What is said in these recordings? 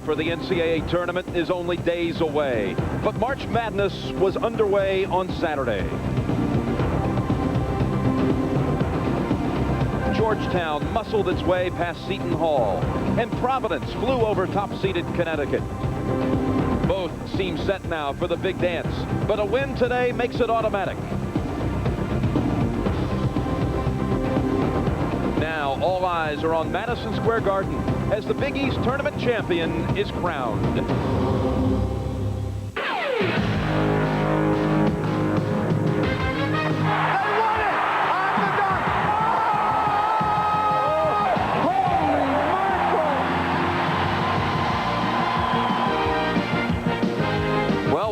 for the NCAA tournament is only days away, but March Madness was underway on Saturday. Georgetown muscled its way past Seton Hall, and Providence flew over top-seeded Connecticut. Both seem set now for the big dance, but a win today makes it automatic. Now all eyes are on Madison Square Garden as the Big East tournament champion is crowned.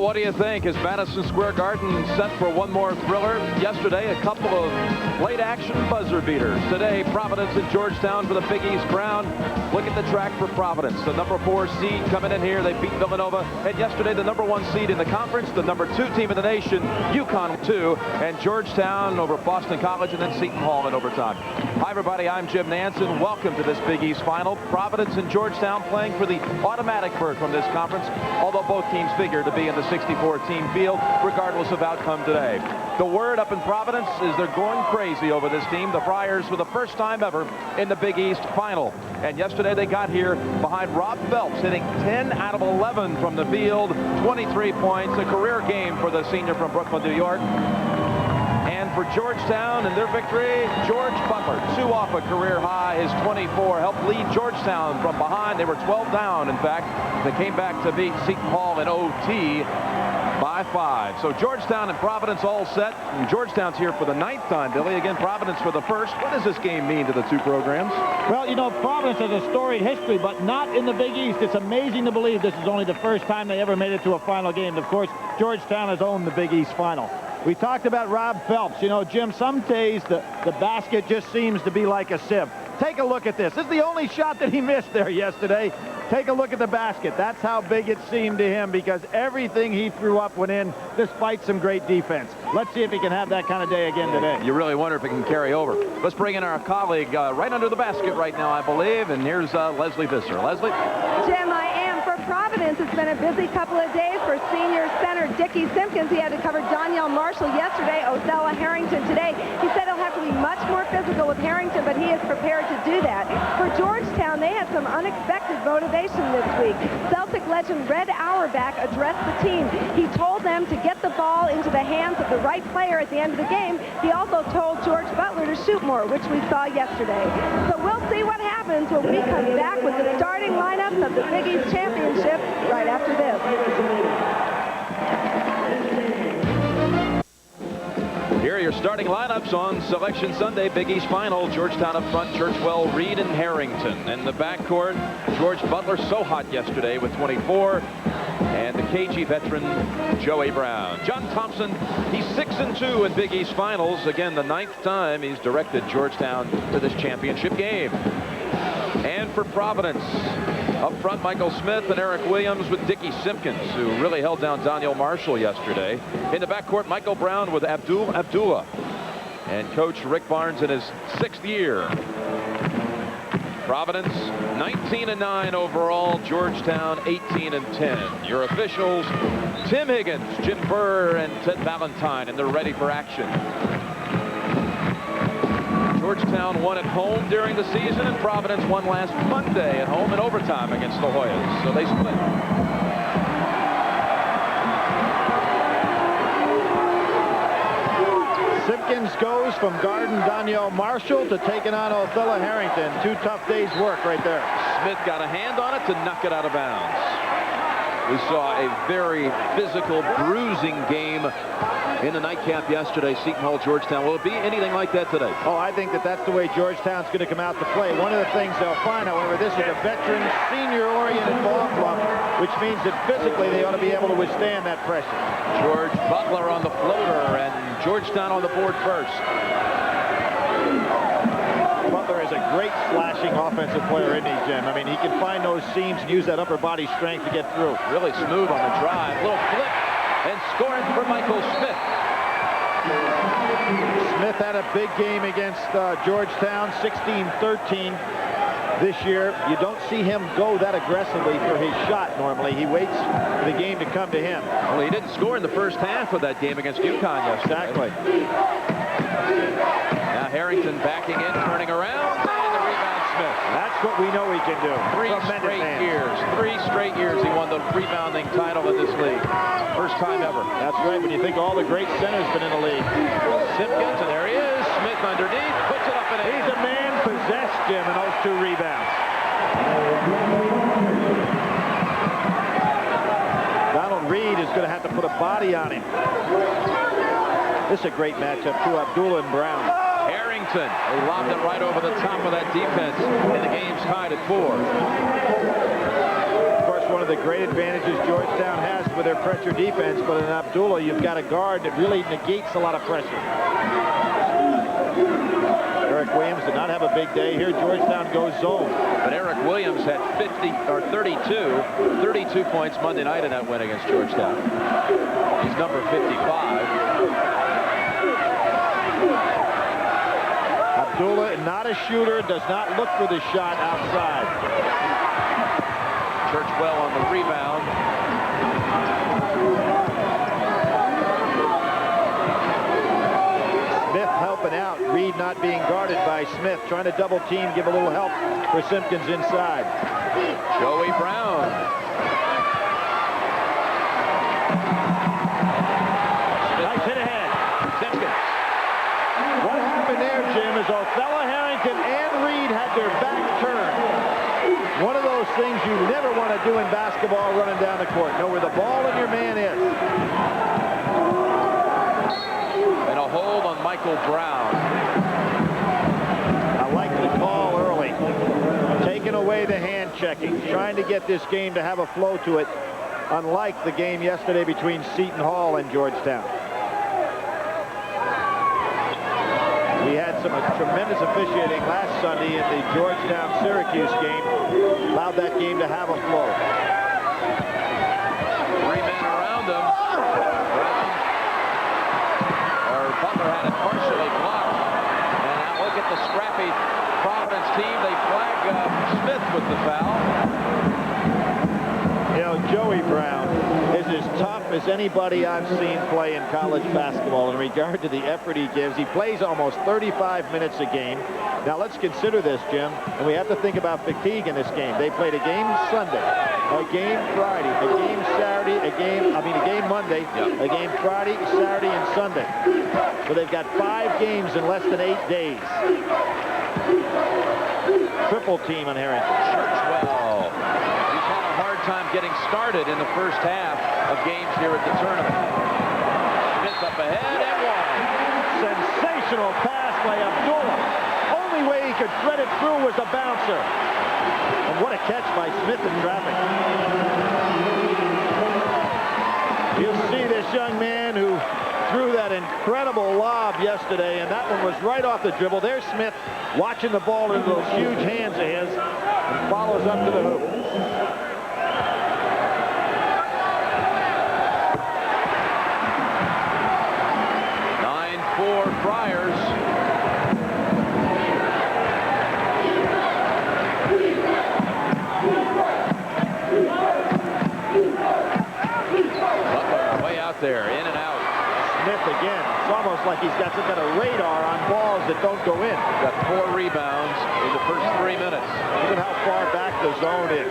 What do you think? Is Madison Square Garden set for one more thriller? Yesterday, a couple of late-action buzzer beaters. Today, Providence and Georgetown for the Big East crown. Look at the track for Providence. The #4 seed coming in here. They beat Villanova. And yesterday, the #1 seed in the conference, the #2 team in the nation, UConn 2, and Georgetown over Boston College, and then Seton Hall in overtime. Hi, everybody. I'm Jim Nansen. Welcome to this Big East final. Providence and Georgetown playing for the automatic berth from this conference, although both teams figure to be in the 64-team field, regardless of outcome today. The word up in Providence is they're going crazy over this team. The Friars for the first time ever in the Big East final. And yesterday they got here behind Rob Phelps, hitting 10 out of 11 from the field, 23 points, a career game for the senior from Brooklyn, New York. And for Georgetown and their victory, George Butler, 2 off a career high. His 24 helped lead Georgetown from behind. They were 12 down, in fact. They came back to beat Seton Hall in OT by 5. So Georgetown and Providence all set. And Georgetown's here for the 9th time, Billy. Again, Providence for the first. What does this game mean to the two programs? Well, you know, Providence has a storied history, but not in the Big East. It's amazing to believe this is only the first time they ever made it to a final game. Of course, Georgetown has owned the Big East final. We talked about Rob Phelps. You know, Jim, some days the basket just seems to be like a sieve. Take a look at this. This is the only shot that he missed there yesterday. Take a look at the basket. That's how big it seemed to him, because everything he threw up went in, despite some great defense. Let's see if he can have that kind of day again today. You really wonder if it can carry over. Let's bring in our colleague right under the basket right now, I believe, and here's Leslie Visser. Leslie? Jim, I am for Providence. It's been a busy couple of days for senior center Dickie Simpkins. He had to cover Donyell Marshall yesterday, Othello Harrington today. He said he'll have to be much more physical with Harrington, but he is prepared to do that. For Georgetown, they had some unexpected motivation this week. Celtic legend Red Auerbach addressed the team. He told them to get the ball into the hands of the right player at the end of the game. He also told George Butler to shoot more, which we saw yesterday. So we'll see what happens when we come back with the starting lineups of the Big East Championship right after this. Here are your starting lineups on Selection Sunday, Big East Final. Georgetown up front, Churchwell, Reed, and Harrington. In the backcourt, George Butler, so hot yesterday with 24. And the KG veteran, Joey Brown. John Thompson, he's 6-2 in Big East Finals. Again, the 9th time he's directed Georgetown to this championship game. And for Providence, up front, Michael Smith and Eric Williams with Dickie Simpkins, who really held down Donyell Marshall yesterday. In the backcourt, Michael Brown with Abdullah. And Coach Rick Barnes in his 6th year. Providence, 19-9 overall. Georgetown, 18-10. Your officials, Tim Higgins, Jim Burr, and Ted Valentine, and they're ready for action. Georgetown won at home during the season, and Providence won last Monday at home in overtime against the Hoyas. So they split. Simpkins goes from guarding Donyell Marshall to taking on Othello Harrington. 2 tough days' work right there. Smith got a hand on it to knock it out of bounds. We saw a very physical, bruising game in the nightcap yesterday, Seton Hall, Georgetown. Will it be anything like that today? Oh, I think that that's the way Georgetown's going to come out to play. One of the things they'll find, however, this is a veteran, senior-oriented ball club, which means that physically they ought to be able to withstand that pressure. George Butler on the floater, and Georgetown on the board first. Butler is a great slashing offensive player, isn't he, Jim? I mean, he can find those seams and use that upper body strength to get through. Really smooth on the drive. Little flip, and scoring for Michael Smith. Smith had a big game against Georgetown, 16-13. This year, you don't see him go that aggressively for his shot normally. He waits for the game to come to him. Well, he didn't score in the first half of that game against UConn yesterday. Exactly. Now Harrington backing in, turning around, and the rebound Smith. That's what we know he can do. Three straight years he won the rebounding title in this league. First time ever. That's right, when you think all the great centers been in the league. Simpkins, and there he is. Smith underneath, puts it up and in. He's a man possessed, Jim, in those 2 rebounds. Donald Reed is going to have to put a body on him. This is a great matchup, too. Abdullah and Brown. Harrington, they lobbed it right over the top of that defense, and the game's tied at 4. Of course, one of the great advantages Georgetown has with their pressure defense, but in Abdullah, you've got a guard that really negates a lot of pressure. Eric Williams did not have a big day here. Georgetown goes zone. But Eric Williams had 32 points Monday night in that win against Georgetown. He's number 55. Abdullah, not a shooter, does not look for the shot outside. Churchwell on the rebound. Smith helping out. Reed not being guarded by Smith. Trying to double team, give a little help for Simpkins inside. Joey Brown. Nice hit ahead. Simpkins. What happened there, Jim, is Othello, Harrington, and Reed had their back turned. One of those things you never want to do in basketball running down the court. Know where the ball and your man is. And a hold on Michael Brown. I like the call early. Taking away the hand checking. Trying to get this game to have a flow to it. Unlike the game yesterday between Seton Hall and Georgetown. We had some tremendous officiating last Sunday in the Georgetown-Syracuse game. Allowed that game to have a flow. 3 men around him. Butler had it partially blocked. And now look at the scrappy Providence team. They flag Smith with the foul. You know, Joey Brown is as tough as anybody I've seen play in college basketball in regard to the effort he gives. He plays almost 35 minutes a game. Now let's consider this, Jim, and we have to think about fatigue in this game. They played a game Sunday, a game Friday, a game Saturday, a game Monday, a game Friday, Saturday, and Sunday. So they've got 5 games in less than 8 days. Triple team on Harrington. Churchwell. He's had a hard time getting started in the first half of games here at the tournament. Smith up ahead and one. Sensational pass by Abdullah. Only way he could thread it through was a bouncer. And what a catch by Smith in traffic. You'll see this young man who threw that incredible lob yesterday, and that one was right off the dribble. There's Smith watching the ball into those huge hands of his and follows up to the hoop. Friars. Butler way out there, in and out. Smith again. It's almost like he's got some kind of radar on balls that don't go in. Got 4 rebounds in the first 3 minutes. Look at how far back the zone is.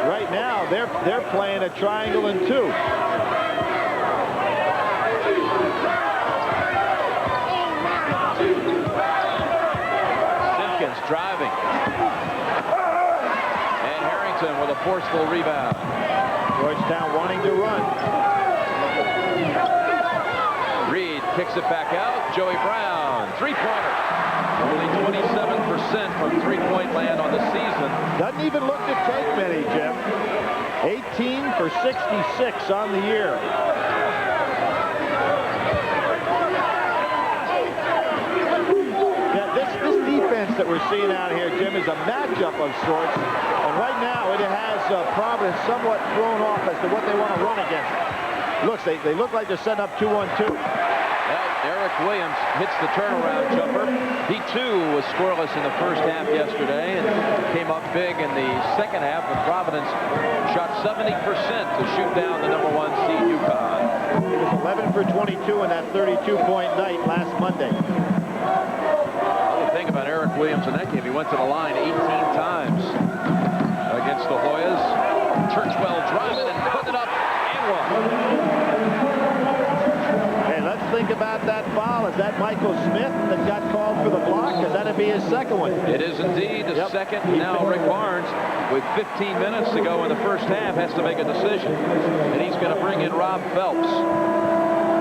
Right now, they're playing a triangle and 2. Simpkins driving. And Harrington with a forceful rebound. Georgetown wanting to run. Reed kicks it back out. Joey Brown, 3-pointer. Only 27% from three-point land on the season. Doesn't even look to take many, Jim. 18 for 66 on the year. Yeah, this defense that we're seeing out here, Jim, is a matchup of sorts. And right now, it has Providence somewhat thrown off as to what they want to run against. Looks, they look like they're setting up 2-on-2. Well, there Eric Williams hits the turnaround jumper. He, too, was scoreless in the first half yesterday and came up big in the second half when Providence shot 70% to shoot down the #1 seed UConn. He was 11 for 22 in that 32-point night last Monday. What do you think about Eric Williams in that game? He went to the line 18 times against the Hoyas. Churchwell driving and putting it up and one. Let's think about that foul. Is that Michael Smith that got called for the block? Because that'd be his second one. It is indeed the second. Now Rick Barnes, with 15 minutes to go in the first half, has to make a decision. And he's going to bring in Rob Phelps.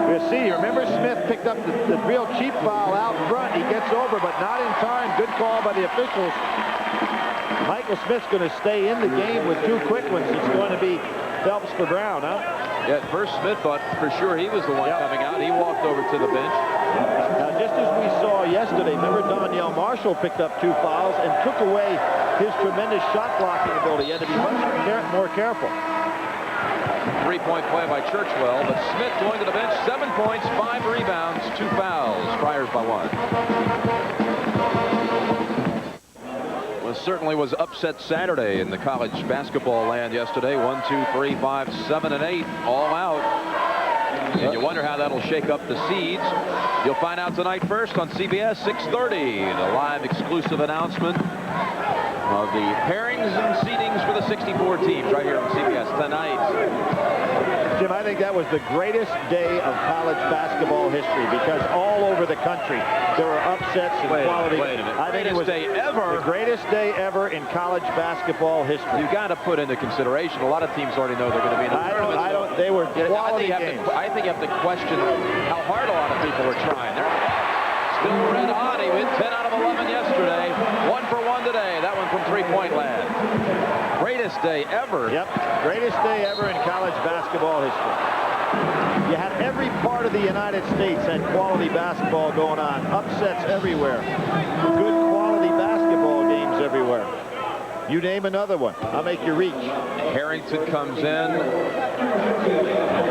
We'll see. Remember, Smith picked up the real cheap foul out front. He gets over, but not in time. Good call by the officials. Michael Smith's going to stay in the game with 2 quick ones. It's going to be Phelps for Brown, huh? Yeah, at first Smith thought for sure he was the one coming out. He walked over to the bench. Now, just as we saw yesterday, remember Donyell Marshall picked up 2 fouls and took away his tremendous shot blocking ability. He had to be much more careful. 3-point play by Churchwell, but Smith going to the bench, 7 points, 5 rebounds, 2 fouls. Friars by 1. Well, certainly was upset Saturday in the college basketball land yesterday. 1, 2, 3, 5, 7, and 8 all out. And you wonder how that'll shake up the seeds. You'll find out tonight first on CBS 6:30. The live exclusive announcement of the pairings and seedings for the 64 teams right here on CBS tonight. Jim, I think that was the greatest day of college basketball history because all over the country there were upsets and quality. Wait a minute. I think it was day ever. The greatest day ever in college basketball history. You've got to put into consideration a lot of teams already know they're going to be in the tournament. They were quality games. I think you have to question how hard a lot of people are trying. They're still red hot. He hit 10 out of 11 yesterday. 1 for 1 today. That one from 3-point land. Greatest day ever. Yep, greatest day ever in college basketball history. You had every part of the United States had quality basketball going on. Upsets everywhere. Good quality basketball games everywhere. You name another one. I'll make you reach. Harrington comes in.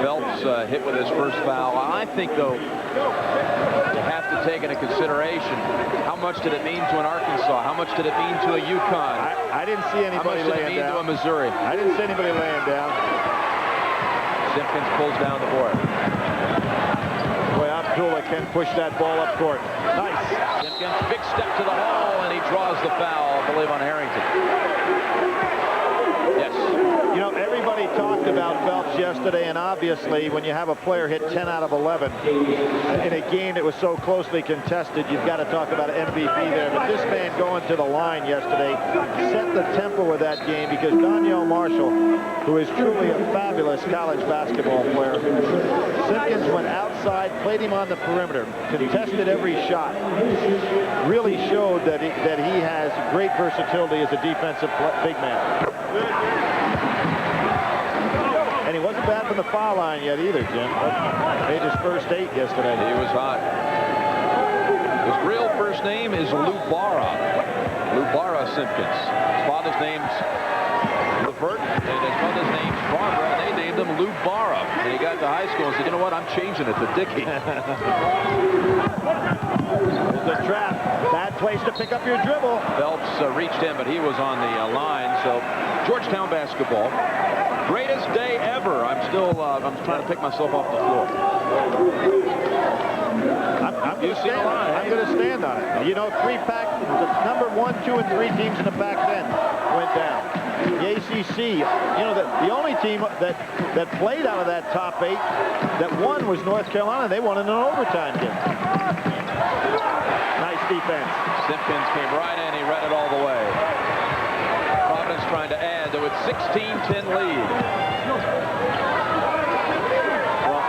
Phelps hit with his first foul. I think, though, you have to take into consideration how much did it mean to an Arkansas? How much did it mean to a UConn? I didn't see anybody laying down. How much did it mean to a Missouri? I didn't see anybody laying down. Simpkins pulls down the board. Boy, Abdullah can push that ball up court. Nice. Simpkins, big step to the hole, and he draws the foul, I believe, on Harrington. Yes. You know, everybody talked about Phelps yesterday, and obviously when you have a player hit 10 out of 11 in a game that was so closely contested, you've got to talk about an MVP there. But this man going to the line yesterday set the tempo of that game because Donyell Marshall, who is truly a fabulous college basketball player, Simpkins went outside, played him on the perimeter, contested every shot, really showed that he has great versatility as a defensive big man. And he wasn't bad from the foul line yet either, Jim. Made his first 8 yesterday. He was hot. His real first name is Lou Barra. Lou Barra Simpkins. His father's name's Levert, and his mother's name's Barbara, and they named him Lou Barra. And he got to high school and said, you know what, I'm changing it to Dickie. The trap. Bad place to pick up your dribble. Phelps reached in, but he was on the line. So Georgetown basketball. Greatest day ever. I'm trying to pick myself off the floor. I'm going to stand on it. You know, the number 1, 2, and 3 teams in the Pac-10 went down. The ACC, you know, the only team that played out of that top 8 that won was North Carolina. They won in an overtime game. Nice defense. Simpkins came right in. He read it all the way. Providence trying to add to its 16-10 lead. Well,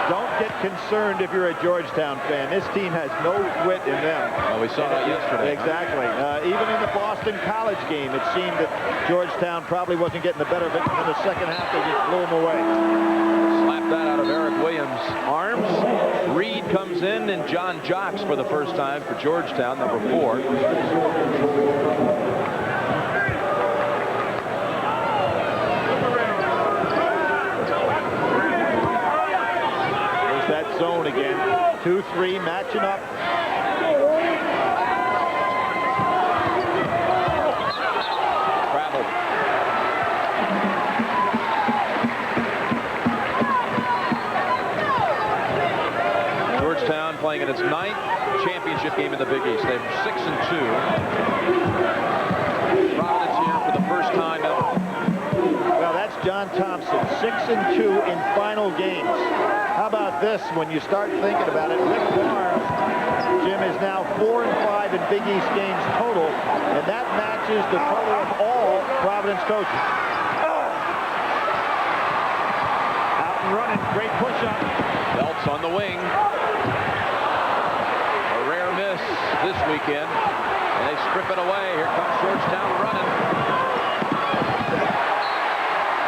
don't get concerned if you're a Georgetown fan. This team has no quit in them. Well, we saw that yesterday. Exactly. Even in the Boston College game, it seemed that Georgetown probably wasn't getting the better of it. In the second half, they just blew them away. Slapped that out of Eric Williams' arms. Reed comes in, and John Jocks for the first time for Georgetown, number 4. There's that zone again. 2-3 its 9th championship game in the Big East. They're 6-2. Providence here for the first time ever. Well, that's John Thompson, 6-2 in final games. How about this when you start thinking about it? Rick Barnes, Jim, is now 4-5 in Big East games total, and that matches the total of all Providence coaches. Out and running, great push-up. Phelps on the wing. A rare miss this weekend, and they strip it away. Here comes Georgetown running.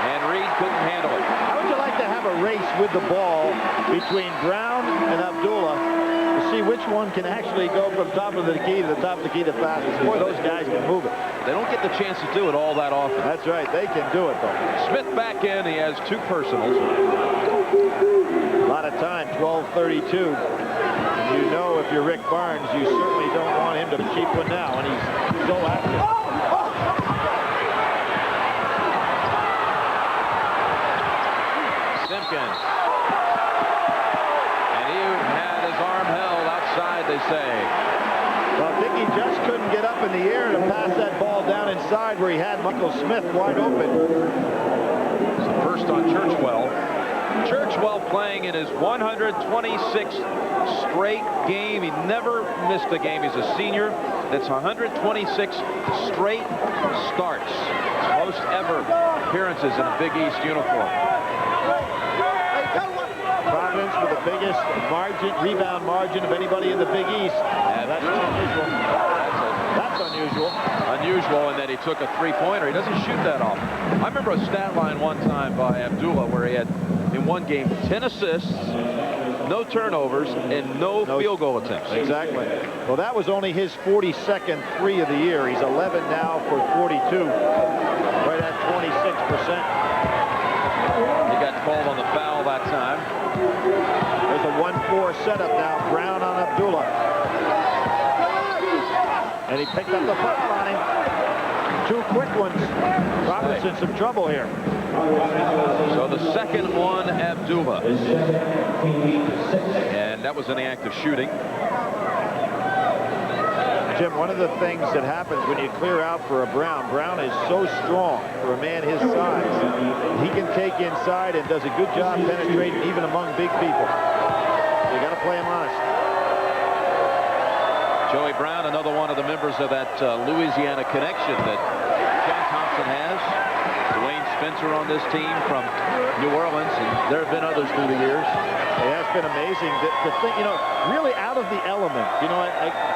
And Reed couldn't handle it. How would you like to have a race with the ball between Brown and Abdullah to see which one can actually go from top of the key to the top of the key the fastest? Boy, those guys can move it. They don't get the chance to do it all that often. That's right. They can do it, though. Smith back in. He has 2 personals. A lot of time, 12:32. And you know if you're Rick Barnes, you certainly don't want him to cheap one now, and he's so active. Simpkins. And he had his arm held outside, they say. Well, Dickey just couldn't get up in the air to pass that ball down inside where he had Michael Smith wide open. So first on Churchwell. Churchwell playing in his 126th straight game. He never missed a game. He's a senior. That's 126 straight starts. Most ever appearances in a Big East uniform. Providence with the biggest rebound margin of anybody in the Big East. And that's unusual. That's unusual. Unusual in that he took a 3-pointer. He doesn't shoot that often. I remember a stat line one time by Abdullah where he had, in one game, 10 assists, no turnovers, and no field goal attempts. Exactly. Well, that was only his 42nd 3 of the year. He's 11 now for 42. Right at 26%. He got called on the foul that time. There's a 1-4 setup now. Brown on Abdullah. And he picked up the foul on him. 2 quick ones. Providence in some trouble here. So the second on Abdullah. And that was in the act of shooting. Jim, one of the things that happens when you clear out for a Brown is so strong for a man his size. He can take inside and does a good job penetrating even among big people. You got to play him honest. Joey Brown, another one of the members of that Louisiana connection that John Thompson has. Dwayne Spencer on this team from New Orleans, and there have been others through the years. It has been amazing. The thing, really out of the element.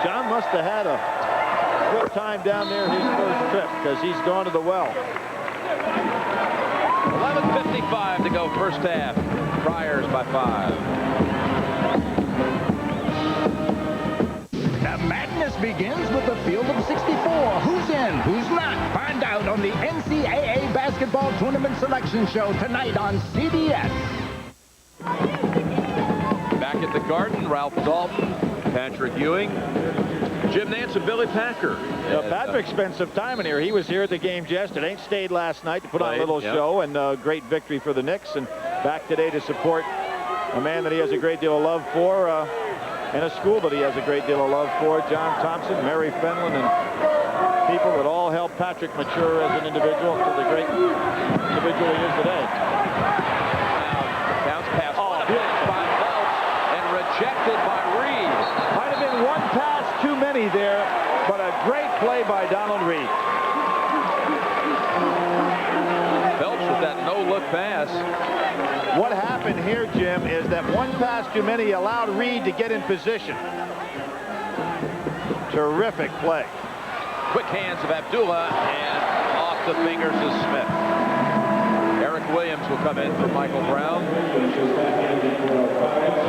John must have had a good time down there his first trip because he's gone to the well. 11:55 to go first half. Friars by 5. The madness begins with the field of 64. Who's in? Who's not? Find out on the NCAA Basketball Tournament Selection Show tonight on CBS. Back at the Garden, Ralph Dalton, Patrick Ewing, Jim Nance, and Billy Packer. Patrick spent some time in here. He was here at the games yesterday. Stayed last night to put on a little show, and a great victory for the Knicks. And back today to support a man that he has a great deal of love for, and a school that he has a great deal of love for, John Thompson, Mary Fenlon, and people that all helped Patrick mature as an individual to the great individual he is today. Bounce pass by Phelps and rejected by Reed. Might have been one pass too many there, but a great play by Donald Reed. Phelps with that no-look pass. What happened here, Jim, is that one pass too many allowed Reed to get in position. Terrific play. Quick hands of Abdullah, and off the fingers of Smith. Eric Williams will come in for Michael Brown.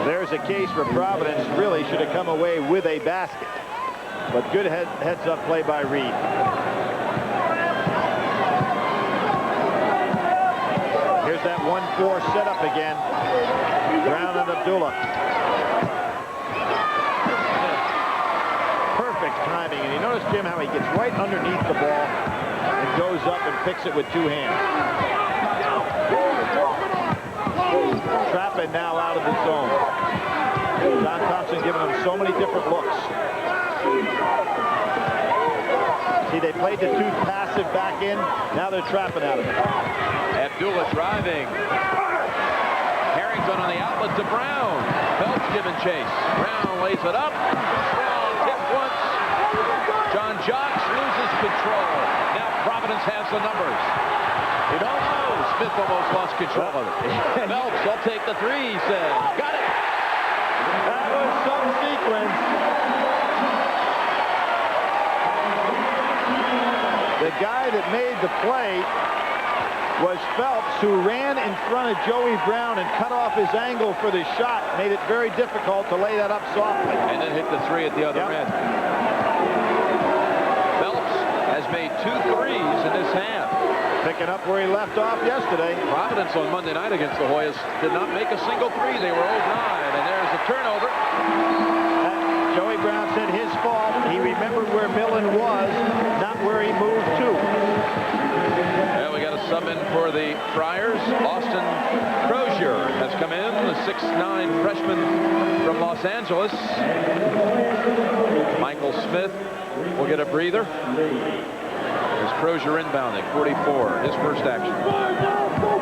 There's a case where Providence really should have come away with a basket. But good heads-up play by Reed. Here's that 1-4 setup again. Brown and Abdullah. Perfect timing. And you notice, Jim, how he gets right underneath the ball and goes up and picks it with 2 hands. Trappin now out of the zone. John Thompson giving them so many different looks. See, they played the too passive back in. Now they're trapping out of it. Abdullah driving. Harrington on the outlet to Brown. Phelps giving chase. Brown lays it up. Brown tip once. John Jocks loses control. Now Providence has the numbers. You don't know. Smith almost lost control of it. Phelps, I'll take the three, he says. Got it. That was some sequence. The guy that made the play was Phelps, who ran in front of Joey Brown and cut off his angle for the shot. Made it very difficult to lay that up softly. And then hit the three at the other end. Phelps has made 2 threes in this half. Picking up where he left off yesterday. Providence on Monday night against the Hoyas did not make a single three. They were 0-9, and there's a turnover. Joey Brown said his fault. He remembered where Millen was, not where he moved to. Yeah, we got a sub in for the Friars. Austin Crozier has come in, the 6'9" freshman from Los Angeles. Michael Smith will get a breather. There's Crozier inbounding, 44, his first action.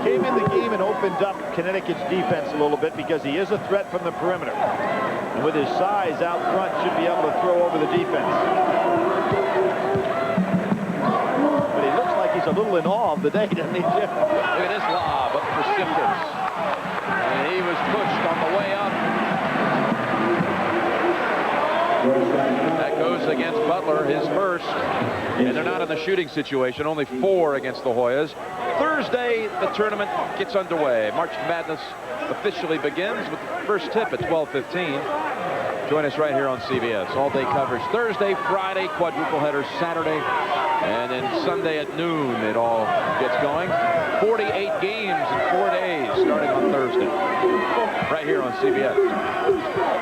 Came in the game and opened up Connecticut's defense a little bit because he is a threat from the perimeter. And with his size out front, should be able to throw over the defense. But he looks like he's a little in awe of the day, doesn't he, Jim? Look at this lob up for Simpkins. And he was pushed on the way up. That goes against Butler, his first. And they're not in the shooting situation, only 4 against the Hoyas. Thursday, the tournament gets underway. March Madness officially begins with the first tip at 12:15. Join us right here on CBS. All-day coverage Thursday, Friday, quadruple headers Saturday, and then Sunday at noon it all gets going. 48 games in 4 days starting on Thursday. Right here on CBS.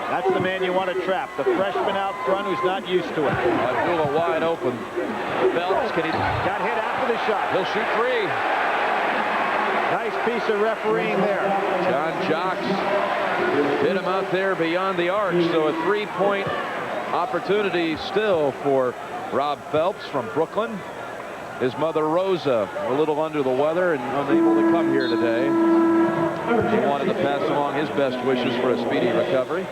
That's the man you want to trap. The freshman out front who's not used to it. Abdullah wide open. Phelps, can he? Got hit after the shot. He'll shoot 3. Nice piece of refereeing there. John Jocks hit him out there beyond the arc, so a 3-point opportunity still for Rob Phelps from Brooklyn. His mother Rosa a little under the weather and unable to come here today. He wanted to pass along his best wishes for a speedy recovery.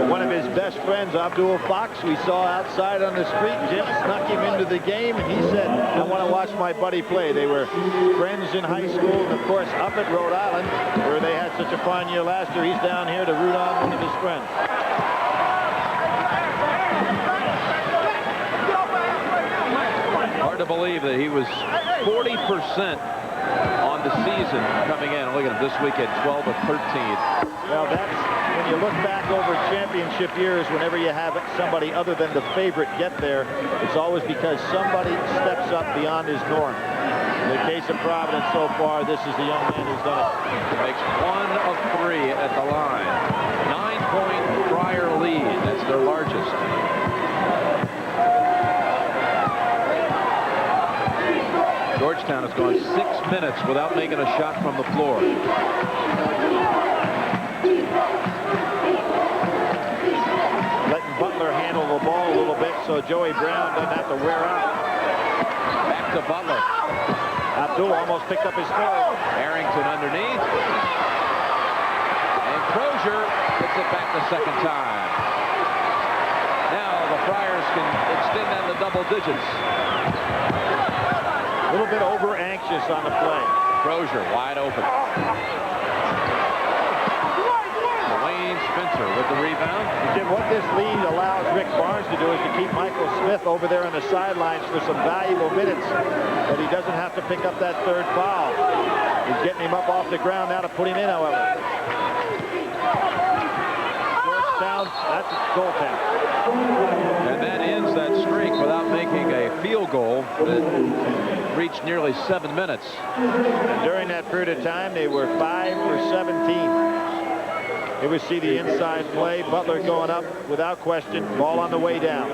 One of his best friends, Abdul Fox, we saw outside on the street. Jim snuck him into the game, and he said, I want to watch my buddy play. They were friends in high school, and of course up at Rhode Island, where they had such a fine year last year. He's down here to root on one of his friends. Hard to believe that he was 40% on the season coming in. Look at him this weekend, 12 of 13. Well, that's when you look back over championship years, whenever you have somebody other than the favorite get there, it's always because somebody steps up beyond his norm. In the case of Providence so far, this is the young man who's done it. He makes 1 of 3 at the line. 9-point Friar lead. That's their largest. Georgetown has gone 6 minutes without making a shot from the floor. Letting Butler handle the ball a little bit so Joey Brown doesn't have to wear out. Back to Butler. Abdul almost picked up his third. Harrington underneath. And Crozier gets it back the second time. Now the Friars can extend that to double digits. A little bit over anxious on the play. Crozier wide open. Wayne Spencer with the rebound. Jim, what this lead allows Rick Barnes to do is to keep Michael Smith over there on the sidelines for some valuable minutes, but he doesn't have to pick up that third foul. He's getting him up off the ground now to put him in, however. Georgetown, that's goaltender. And that ends that streak without making a field goal that reached nearly 7 minutes. And during that period of time, they were 5 for 17. Here we see the inside play. Butler going up without question. Ball on the way down.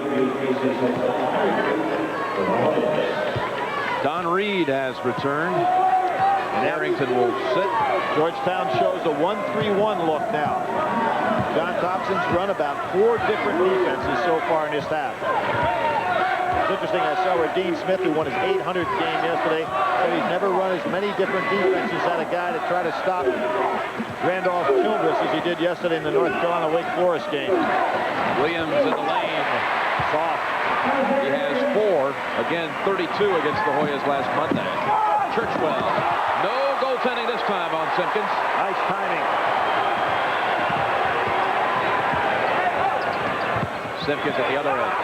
Don Reed has returned. And Harrington will sit. Georgetown shows a 1-3-1 look now. John Thompson's run about 4 different defenses so far in this half. It's interesting, I saw where Dean Smith, who won his 800th game yesterday, said he's never run as many different defenses at a guy to try to stop Randolph Childress as he did yesterday in the North Carolina Wake Forest game. Williams in the lane. Soft. He has 4. Again, 32 against the Hoyas last Monday. Churchwell. No goaltending this time on Simpkins. Nice timing. Simpkins at the other end.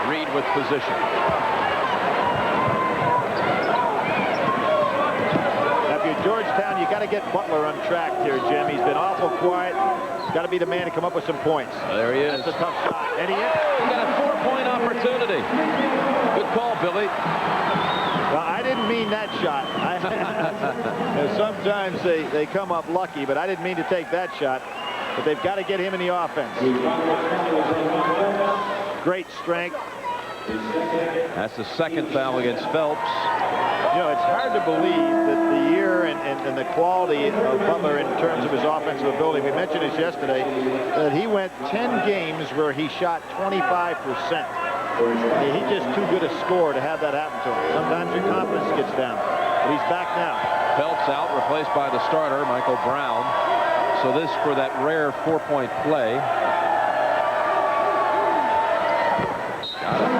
Reed with position. Now, if you're Georgetown, you got to get Butler untracked here, Jim. He's been awful quiet. He's got to be the man to come up with some points. There he is. That's a tough shot. And he is. He got a 4-point opportunity. Good call, Billy. Well, I didn't mean that shot. Sometimes they come up lucky, but I didn't mean to take that shot. But they've got to get him in the offense. Great strength. That's the second foul against Phelps. You know, it's hard to believe that the year and the quality of Butler in terms of his offensive ability, we mentioned this yesterday, that he went 10 games where he shot 25%. He's just too good a scorer to have that happen to him. Sometimes your confidence gets down. But he's back now. Phelps out, replaced by the starter, Michael Brown. So this for that rare 4-point play. Got it.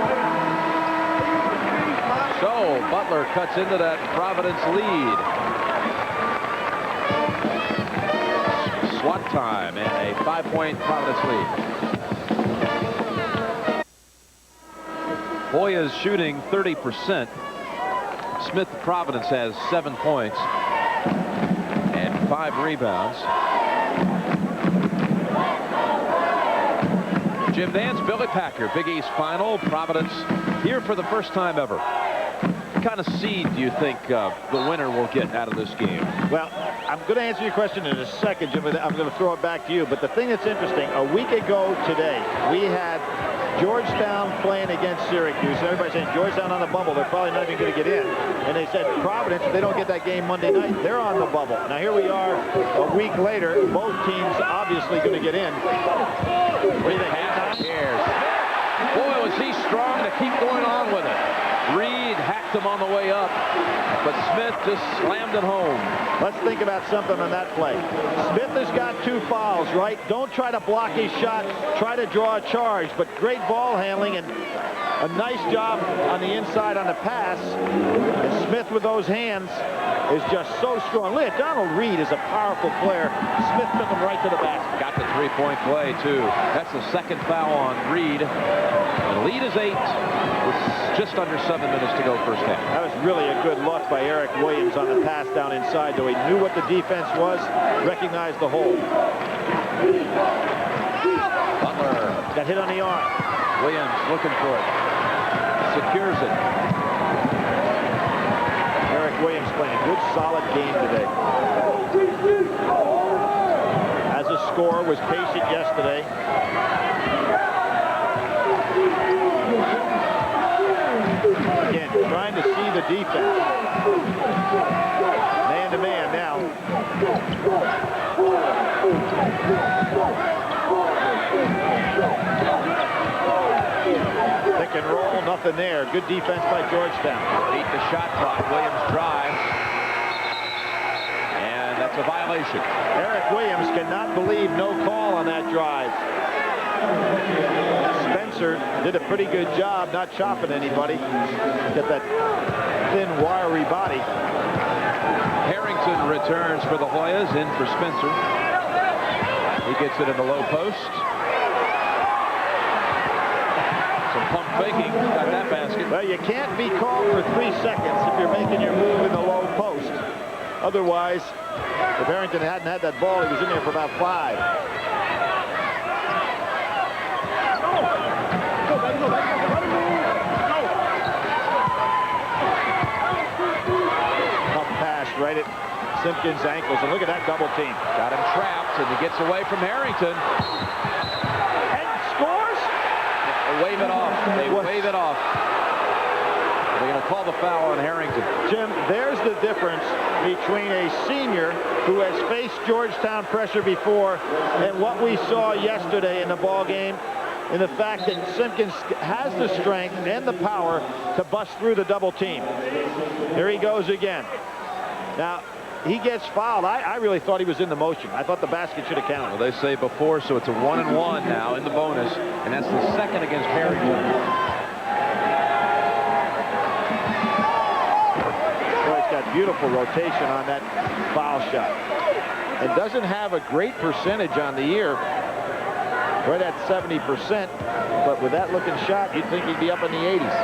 So Butler cuts into that Providence lead. SWAT time and a 5-point Providence lead. Hoyas shooting 30%. Smith Providence has 7 points and 5 rebounds. Jim Nance, Billy Packer, Big East final. Providence here for the first time ever. What kind of seed do you think the winner will get out of this game? Well, I'm going to answer your question in a second, Jim. I'm going to throw it back to you. But the thing that's interesting, a week ago today, we had Georgetown playing against Syracuse. Everybody's saying Georgetown on the bubble. They're probably not even going to get in. And they said Providence, if they don't get that game Monday night, they're on the bubble. Now here we are a week later. Both teams obviously going to get in. What do you think? Boy, was he strong to keep going on with it. Reed hacked him on the way up, but Smith just slammed it home. Let's think about something on that play. Smith has got 2 fouls, right? Don't try to block his shot. Try to draw a charge, but great ball handling and a nice job on the inside on the pass. And Smith with those hands is just so strong. Look at Donald Reed is a powerful player. Smith took him right to the basket. Got the 3-point play, too. That's the second foul on Reed. The lead is 8 with just under 7 minutes to go first half. That was really a good look by Eric Williams on the pass down inside, though he knew what the defense was, recognized the hole. Butler. Got hit on the arm. Williams looking for it. Secures it. Eric Williams playing a good, solid game today. As a scorer, was patient yesterday. Again, trying to see the defense. Man-to-man now. Pick and roll, nothing there. Good defense by Georgetown. Beat the shot clock. Williams drives. And that's a violation. Eric Williams cannot believe no call on that drive. Spencer did a pretty good job not chopping anybody. Got that thin, wiry body. Harrington returns for the Hoyas, in for Spencer. He gets it in the low post. Some pump faking, got that basket. Well, you can't be called for 3 seconds if you're making your move in the low post. Otherwise, if Harrington hadn't had that ball, he was in there for about 5. Pump pass right at Simpkins' ankles, and look at that double team. Got him trapped, and he gets away from Harrington. And scores? They wave it off. They wave it off. They're going to call the foul on Harrington. Jim, there's the difference between a senior who has faced Georgetown pressure before and what we saw yesterday in the ball game, in the fact that Simpkins has the strength and the power to bust through the double team. Here he goes again. Now, he gets fouled. I really thought he was in the motion. I thought the basket should have counted. Well, they say before, so it's a 1-and-1 now in the bonus, and that's the second against Harrington. Well, he's got beautiful rotation on that foul shot. And doesn't have a great percentage on the year. Right at 70%, but with that looking shot, you'd think he'd be up in the 80s.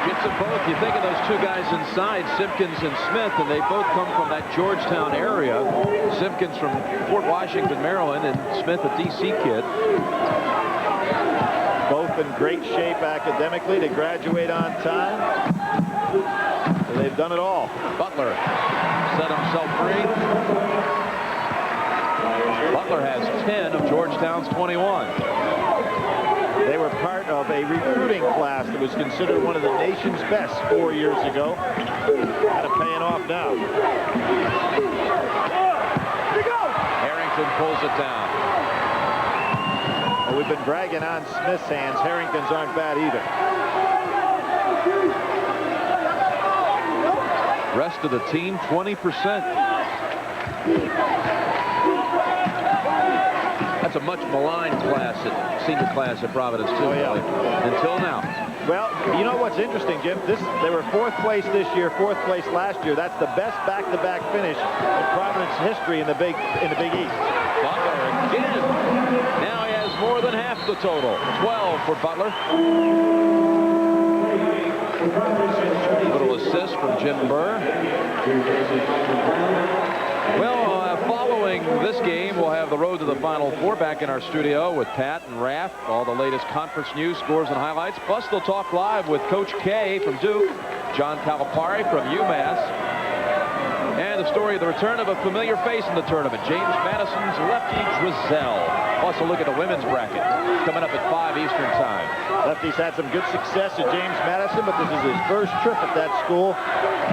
Gets them both. You think of those two guys inside, Simpkins and Smith, and they both come from that Georgetown area. Simpkins from Fort Washington, Maryland, and Smith, a D.C. kid. Both in great shape academically to graduate on time. So they've done it all. Butler set himself free. Butler has 10 of Georgetown's 21. They were part of a recruiting class that was considered one of the nation's best 4 years ago. Kind of paying off now. Harrington pulls it down. Well, we've been bragging on Smith's hands. Harrington's aren't bad either. Rest of the team, 20%. That's a much maligned class, senior class at Providence, too. Oh, yeah. Until now. Well, you know what's interesting, Jim? They were 4th place this year, 4th place last year. That's the best back-to-back finish in Providence history in the Big East. Butler again. Now he has more than half the total. 12 for Butler. Little assist from Jim Burr. Well, following this game, we'll have the road to the Final Four back in our studio with Pat and Raph, all the latest conference news, scores, and highlights. Plus, they'll talk live with Coach K from Duke, John Calipari from UMass, and the story of the return of a familiar face in the tournament, James Madison's lefty Drizel. Plus, a look at the women's bracket coming up at 5 Eastern time. Lefty's had some good success at James Madison, but this is his first trip at that school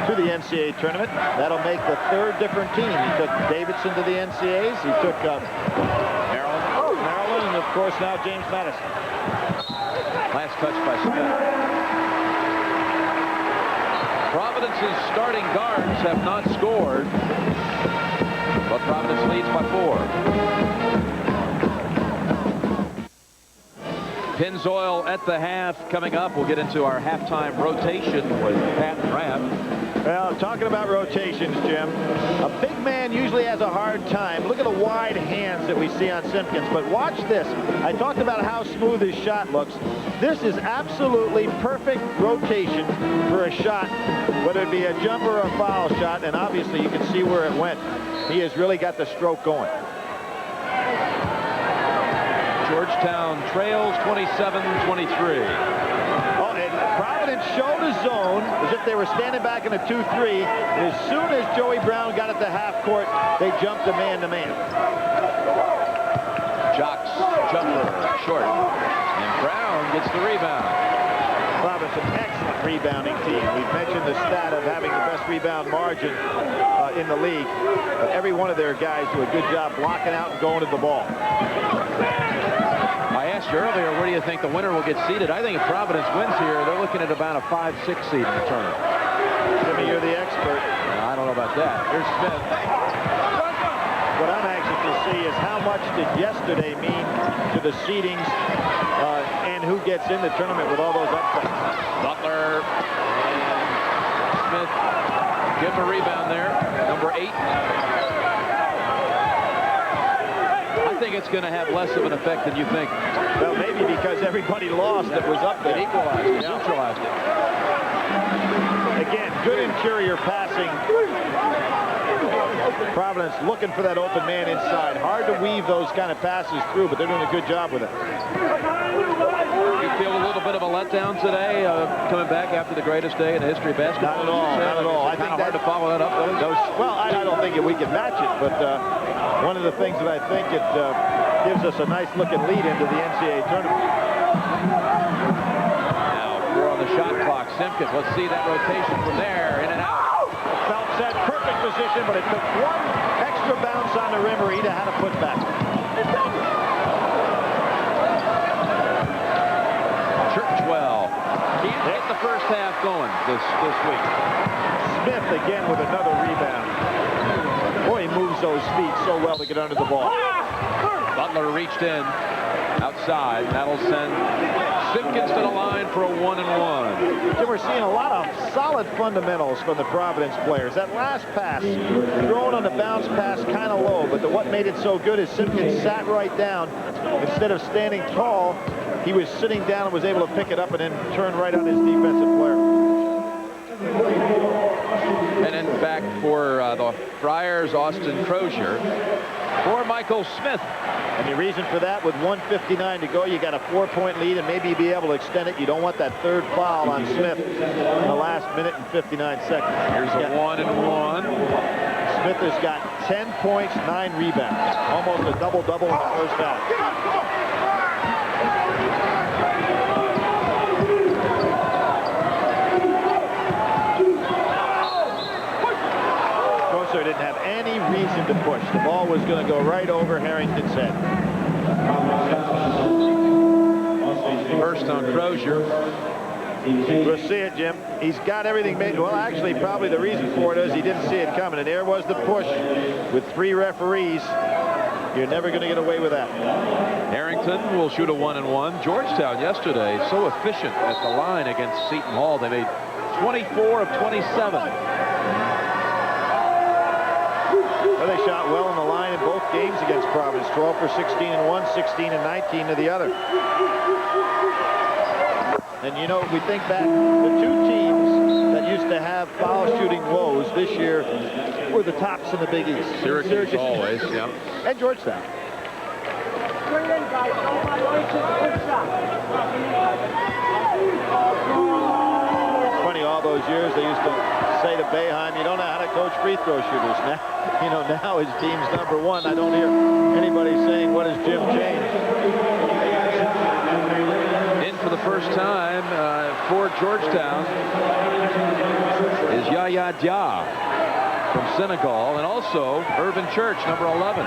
to the NCAA tournament. That'll make the 3rd different team. He took Davidson to the NCAAs. He took Maryland, and of course now James Madison. Last touch by Smith. Providence's starting guards have not scored, but Providence leads by 4. Pennzoil at the half coming up. We'll get into our halftime rotation with Pat and Raph. Well, talking about rotations, Jim, a big man usually has a hard time. Look at the wide hands that we see on Simpkins, but watch this. I talked about how smooth his shot looks. This is absolutely perfect rotation for a shot, whether it be a jumper or a foul shot, and obviously you can see where it went. He has really got the stroke going. Georgetown trails 27-23. Oh, and Providence showed a zone as if they were standing back in a 2-3. As soon as Joey Brown got at the half court, they jumped to man-to-man. Jocks jumper short, and Brown gets the rebound. Providence, an excellent rebounding team. We've mentioned the stat of having the best rebound margin in the league, but every one of their guys do a good job blocking out and going to the ball. I asked you earlier, where do you think the winner will get seeded? I think if Providence wins here, they're looking at about a 5-6 seed in the tournament. Jimmy, you're the expert. I don't know about that. Here's Smith. What I'm anxious to see is how much did yesterday mean to the seedings and who gets in the tournament with all those upsets. Butler and Smith give him a rebound there. Number 8. I think it's going to have less of an effect than you think. Well, maybe because everybody lost that was up there. It equalized it, neutralized it. Again, good interior passing. Providence looking for that open man inside. Hard to weave those kind of passes through, but they're doing a good job with it. You feel a little bit of a letdown today, coming back after the greatest day in the history of basketball? Not at all, not at all. I think hard to follow that up, though. Well, I don't think we can match it, but one of the things that I think it gives us a nice looking lead into the NCAA tournament. Now, 4 on the shot clock. Simpkins, let's see that rotation from there, in and out. Phelps had perfect position, but it took one extra bounce on the rim or he'd have had a putback. Churchwell can't get the first half going this week. Smith again with another rebound. Boy, he moves those feet so well to get under the ball. Butler reached in outside. That'll send Simpkins to the line for a 1-and-1. Jim, we're seeing a lot of solid fundamentals from the Providence players. That last pass, thrown on the bounce pass, kind of low, but what made it so good is Simpkins sat right down. Instead of standing tall, he was sitting down and was able to pick it up and then turn right on his defensive player. And then back for the Friars, Austin Crozier for Michael Smith. And the reason for that, with 1:59 to go, you got a 4-point lead and maybe be able to extend it. You don't want that third foul on Smith in the last minute and 59 seconds. Here's a 1-and-1. Smith has got 10 points, 9 rebounds. Almost a double-double in the first half. Didn't have any reason to push. The ball was going to go right over Harrington's head. First on Crozier. We'll see it, Jim. He's got everything made. Well, actually, probably the reason for it is he didn't see it coming. And there was the push with 3 referees. You're never going to get away with that. Harrington will shoot a 1-and-1. Georgetown yesterday so efficient at the line against Seton Hall. They made 24 of 27. Well, they shot well on the line in both games against Providence. 12 for 16 and 1, 16 and 19 to the other. And you know, we think back, the 2 teams that used to have foul shooting woes this year were the tops in the Big East. Syracuse always, yeah. And Georgetown. Funny, all those years they used to say to Boeheim, you don't know how to coach free throw shooters. Now, you know, now his team's #1. I don't hear anybody saying, what has Jim changed? In for the first time for Georgetown is Yaya Dia from Senegal, and also Irvin Church, number 11.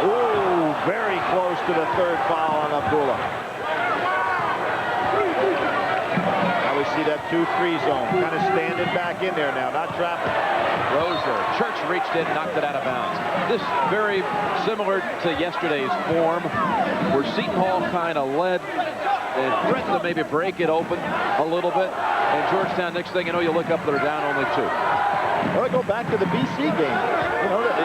Ooh, very close to the 3rd foul on Abdullah. We see that 2-3 zone, kind of standing back in there now, not trapping. Crozier, Church reached in, knocked it out of bounds. This very similar to yesterday's form, where Seton Hall kind of led and threatened to maybe break it open a little bit. And Georgetown, next thing you know, you look up, they're down only 2. Well, go back to the BC game.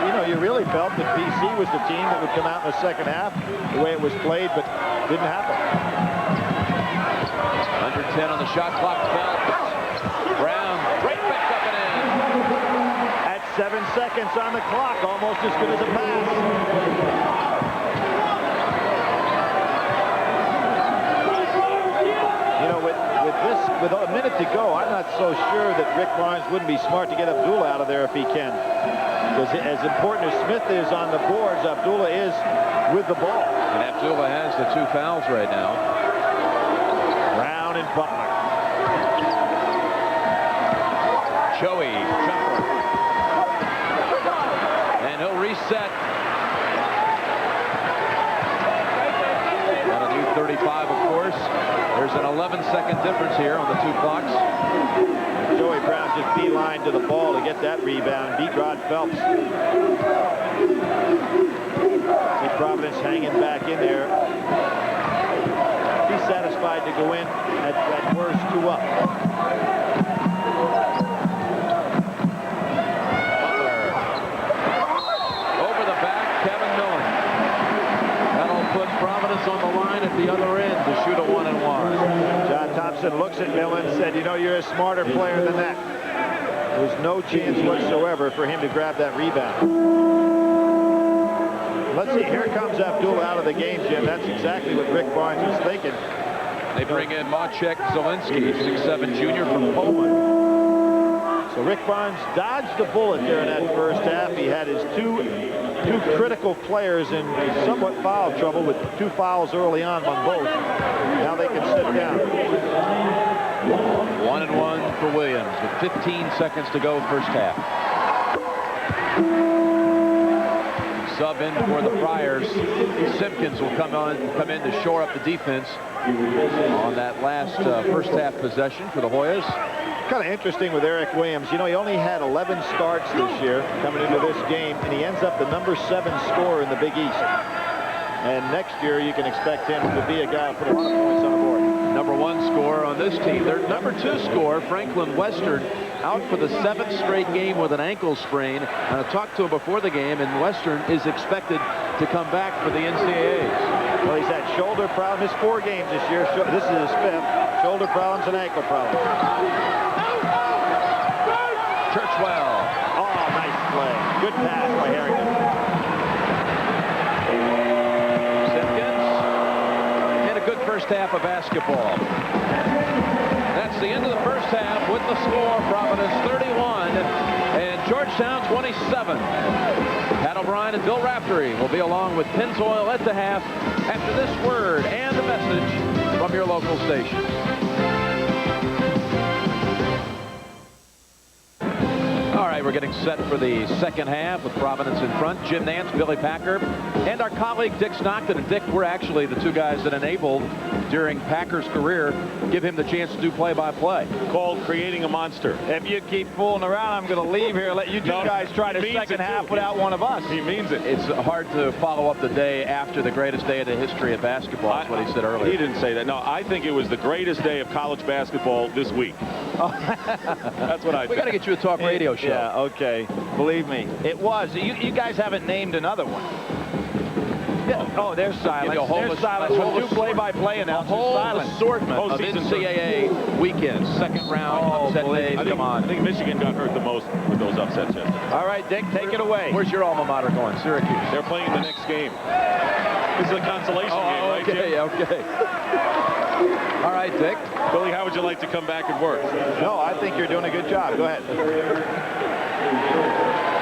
You know, you really felt that BC was the team that would come out in the second half, the way it was played, but didn't happen. Under 10 on the shot clock. Phelps. Brown right back up and in. At 7 seconds on the clock, almost as good as a pass. You know, with a minute to go, I'm not so sure that Rick Barnes wouldn't be smart to get Abdullah out of there if he can. Because as important as Smith is on the boards, Abdullah is with the ball. And Abdullah has the 2 fouls right now. And Butler. Joey, jumper. And he'll reset. On a new 35, of course. There's an 11-second difference here on the 2 clocks. Joey Brown just beeline to the ball to get that rebound. Beat Rod Phelps. See Providence hanging back in there. Be satisfied to go in at worst 2 up. Butler. Over the back, Kevin Millen. That'll put Providence on the line at the other end to shoot a 1-and-1. John Thompson looks at Millen and said, you know, you're a smarter player than that. There was no chance whatsoever for him to grab that rebound. Let's see, here comes Abdullah out of the game, Jim. That's exactly what Rick Barnes was thinking. They bring in Maciek Zielinski, 6'7" junior from Poland. So Rick Barnes dodged the bullet there in that first half. He had his two critical players in somewhat foul trouble with 2 fouls early on both. Now they can sit down. 15 seconds to go, first half. Sub in for the Friars. Simpkins will come in to shore up the defense on that last first half possession for the Hoyas. Kind of interesting with Eric Williams. You know, he only had 11 starts this year coming into this game, and he ends up the #7 scorer in the Big East. And next year, you can expect him to be a guy who put a lot of points on the board. #1 scorer on this team. Their #2 scorer, Franklin Western, out for the 7th straight game with an ankle sprain. And I talked to him before the game, and Western is expected to come back for the NCAAs. Well, he's had shoulder problems. Missed 4 games this year. This is his 5th. Shoulder problems and ankle problems. Churchwell. Oh, nice play. Good pass by Harrington. Simpkins. And a good first half of basketball. That's the end of the first half with the score. Providence 31 and Georgetown 27. Pat O'Brien and Bill Raftery will be along with Pennzoil at the half after this word and a message from your local station. All right, we're getting set for the second half with Providence in front. Jim Nance, Billy Packer, and our colleague Dick Stockton. And Dick, we're actually the 2 guys that enabled during Packer's career give him the chance to do play-by-play. Called creating a monster. If you keep fooling around, I'm going to leave here and let you guys try the second half without one of us. He means it. It's hard to follow up the day after the greatest day of the history of basketball. That's what he said earlier. He didn't say that. No, I think it was the greatest day of college basketball this week. That's what I think. We got to get you a talk radio show. Yeah, okay. Believe me. It was. You guys haven't named another one. Yeah. Oh, there's silence. There's silence from 2 play-by-play announcers. A whole Silence. assortment of NCAA weekends. Second round, upset days. Come on. I think Michigan got hurt the most with those upsets yesterday. All right, Dick, take it away. Where's your alma mater going? Syracuse. They're playing the next game. This is a consolation game, right, Jim? Okay. All right, Dick. Billy, how would you like to come back and work? No, I think you're doing a good job. Go ahead.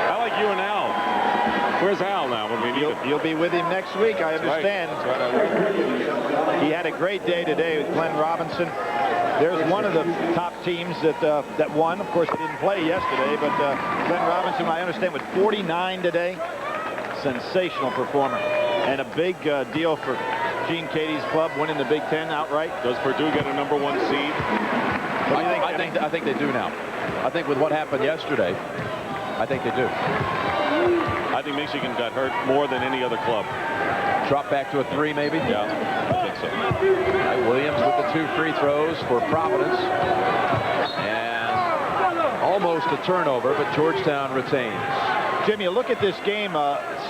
I like you and Al. Where's Al now when we need him? You'll be with him next week, I understand. That's right. He had a great day today with Glenn Robinson. There's one of the top teams that won. Of course, he didn't play yesterday, but Glenn Robinson, I understand, with 49 today. Sensational performer. And a big deal for Gene Katie's club winning the Big Ten outright. Does Purdue get a #1 seed? I think they do now. I think with what happened yesterday, I think they do. I think Michigan got hurt more than any other club. Drop back to a 3, maybe? Yeah, I think so. All right, Williams with the 2 free throws for Providence. And almost a turnover, but Georgetown retains. Jim, you look at this game,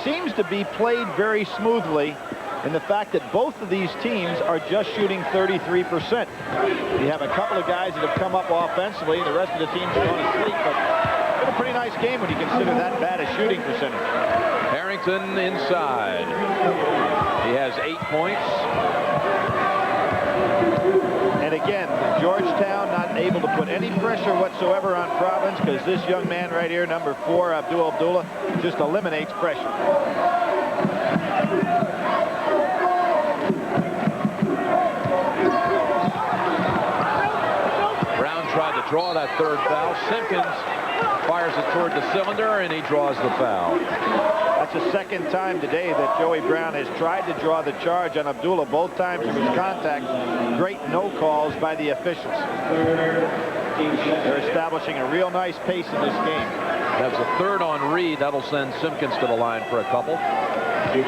seems to be played very smoothly in the fact that both of these teams are just shooting 33%. You have a couple of guys that have come up offensively, and the rest of the teams are going to sleep, but it's a pretty nice game when you consider that bad a shooting percentage. Harrington inside. He has 8 points. And again, Georgetown not able to put any pressure whatsoever on Providence because this young man right here, #4, Abdullah, just eliminates pressure. Brown tried to draw that 3rd foul. Simpkins fires it toward the cylinder, and he draws the foul. That's the 2nd time today that Joey Brown has tried to draw the charge on Abdullah. Both times there was contact. Great no calls by the officials. They're establishing a real nice pace in this game. That's a 3rd on Reed. That'll send Simpkins to the line for a couple. Did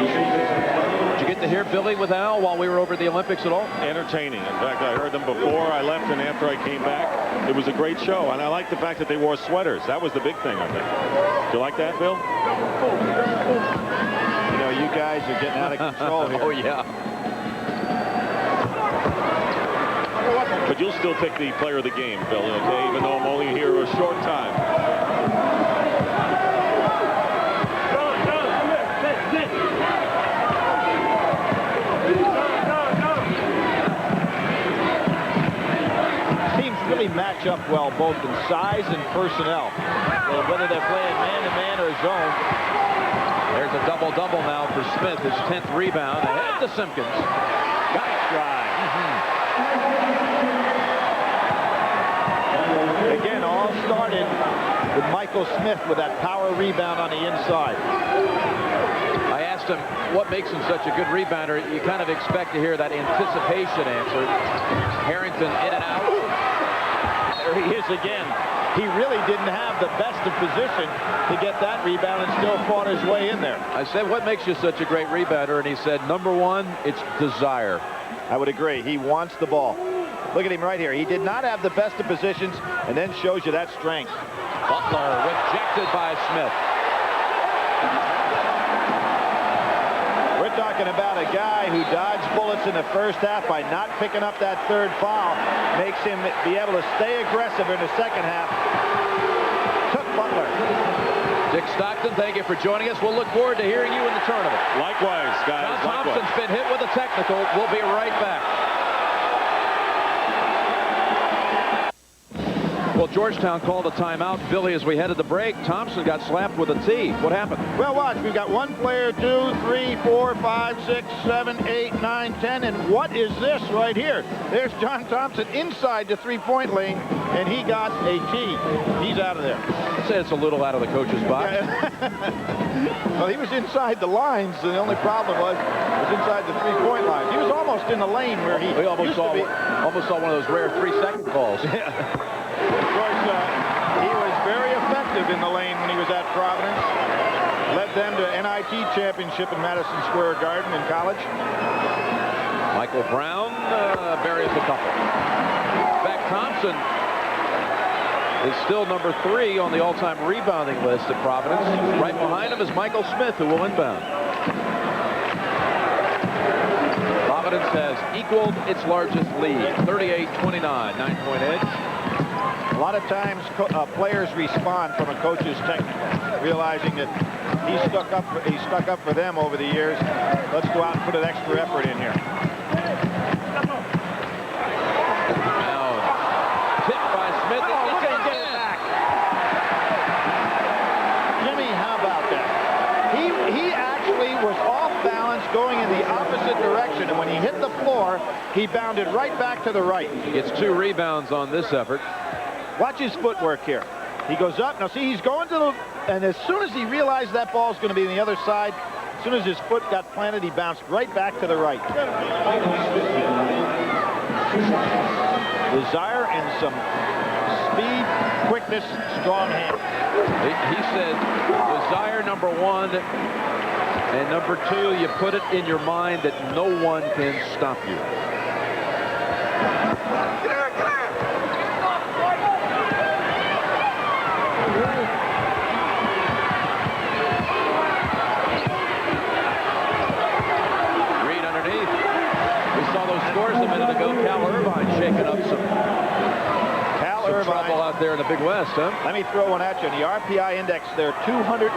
you get to hear Billy with Al while we were over at the Olympics at all? Entertaining. In fact, I heard them before I left and after I came back. It was a great show, and I like the fact that they wore sweaters. That was the big thing, I think. Do you like that, Bill? You know, you guys are getting out of control here. Oh, yeah. But you'll still pick the player of the game, Bill, okay? Even though I'm only here a short time. Teams really match up well, both in size and personnel. Whether they're playing man-to-man or zone. There's a double-double now for Smith. His 10th rebound. Ahead to Simpkins. Nice drive. Again, all-star Michael Smith with that power rebound on the inside. I asked him what makes him such a good rebounder. You kind of expect to hear that anticipation answer. Harrington in and out. There he is again. He really didn't have the best of position to get that rebound and still fought his way in there. I said, what makes you such a great rebounder? And he said, number one, it's desire. I would agree. He wants the ball. Look at him right here. He did not have the best of positions and then shows you that strength. Butler rejected by Smith. We're talking about a guy who dodged bullets in the first half by not picking up that third foul. Makes him be able to stay aggressive in the second half. Took Butler. Dick Stockton, thank you for joining us. We'll look forward to hearing you in the tournament. Likewise, guys. John Thompson's been hit with a technical. We'll be right back. Well, Georgetown called a timeout. Billy, as we headed to break, Thompson got slapped with a tee. What happened? Well, watch. We've got 1 player, 2, 3, 4, 5, 6, 7, 8, 9, 10. And what is this right here? There's John Thompson inside the three-point lane, and he got a tee. He's out of there. I'd say it's a little out of the coach's box. Well, he was inside the lines. The only problem was inside the three-point line. He was almost in the lane where he almost saw one of those rare 3-second calls. Of course, he was very effective in the lane when he was at Providence. Led them to NIT championship in Madison Square Garden in college. Michael Brown buries a couple. In fact, Thompson is still number 3 on the all-time rebounding list at Providence. Right behind him is Michael Smith, who will inbound. Providence has equaled its largest lead, 38-29, 9-point edge. A lot of times players respond from a coach's technical, realizing that he stuck up for them over the years. Let's go out and put an extra effort in here. Now tipped by Smith. Oh, get it back. Jimmy, how about that? He actually was off balance going in the opposite direction, and when he hit the floor, he bounded right back to the right. He gets 2 rebounds on this effort. Watch his footwork here. He goes up. Now, see, he's going to the... And as soon as he realized that ball's going to be on the other side, as soon as his foot got planted, he bounced right back to the right. Desire and some speed, quickness, strong hand. He said desire, number 1, and number 2, you put it in your mind that no one can stop you. Scores a minute ago. Cal Irvine shaking up some trouble out there in the Big West, huh? Let me throw one at you. In the RPI index, they're 270.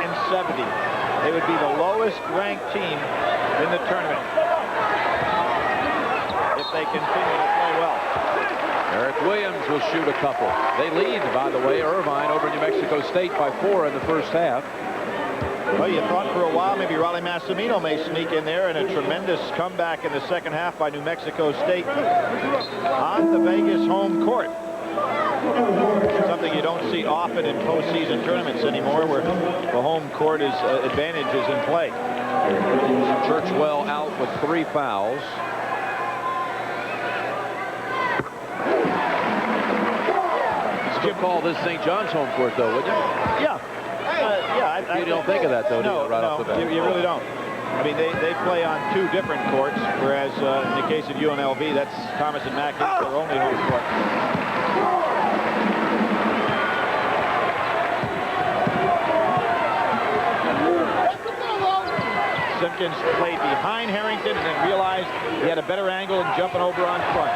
They would be the lowest ranked team in the tournament if they continue to play well. Eric Williams will shoot a couple. They lead, by the way, Irvine over New Mexico State by 4 in the first half. Well, you thought for a while maybe Raleigh Massimino may sneak in there, and a tremendous comeback in the second half by New Mexico State on the Vegas home court. Something you don't see often in postseason tournaments anymore, where the home court advantage is in play. Churchwell out with 3 fouls. Still call this St. John's home court, though, wouldn't you? Yeah. You don't think of that, though, do you, right off the bat? You really don't. I mean, they play on 2 different courts, whereas in the case of UNLV, that's Thomas and Mack, their only home court. Simpkins played behind Harrington and then realized he had a better angle and jumping over on front.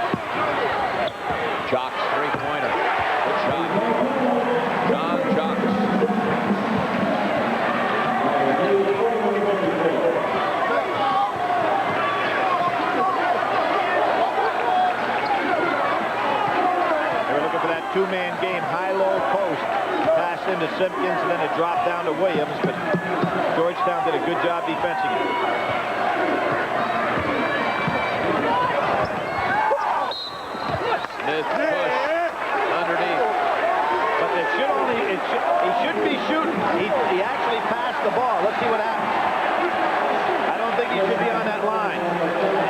Jocks, 3-pointer. Good shot. John Jocks. They're looking for that 2-man game, high-low post. Pass into Simpkins and then a drop down to Williams, but Georgetown did a good job defensing it. Smith push underneath. But the He shouldn't be shooting. He actually passed the ball. Let's see what happens. I don't think he should be on that line.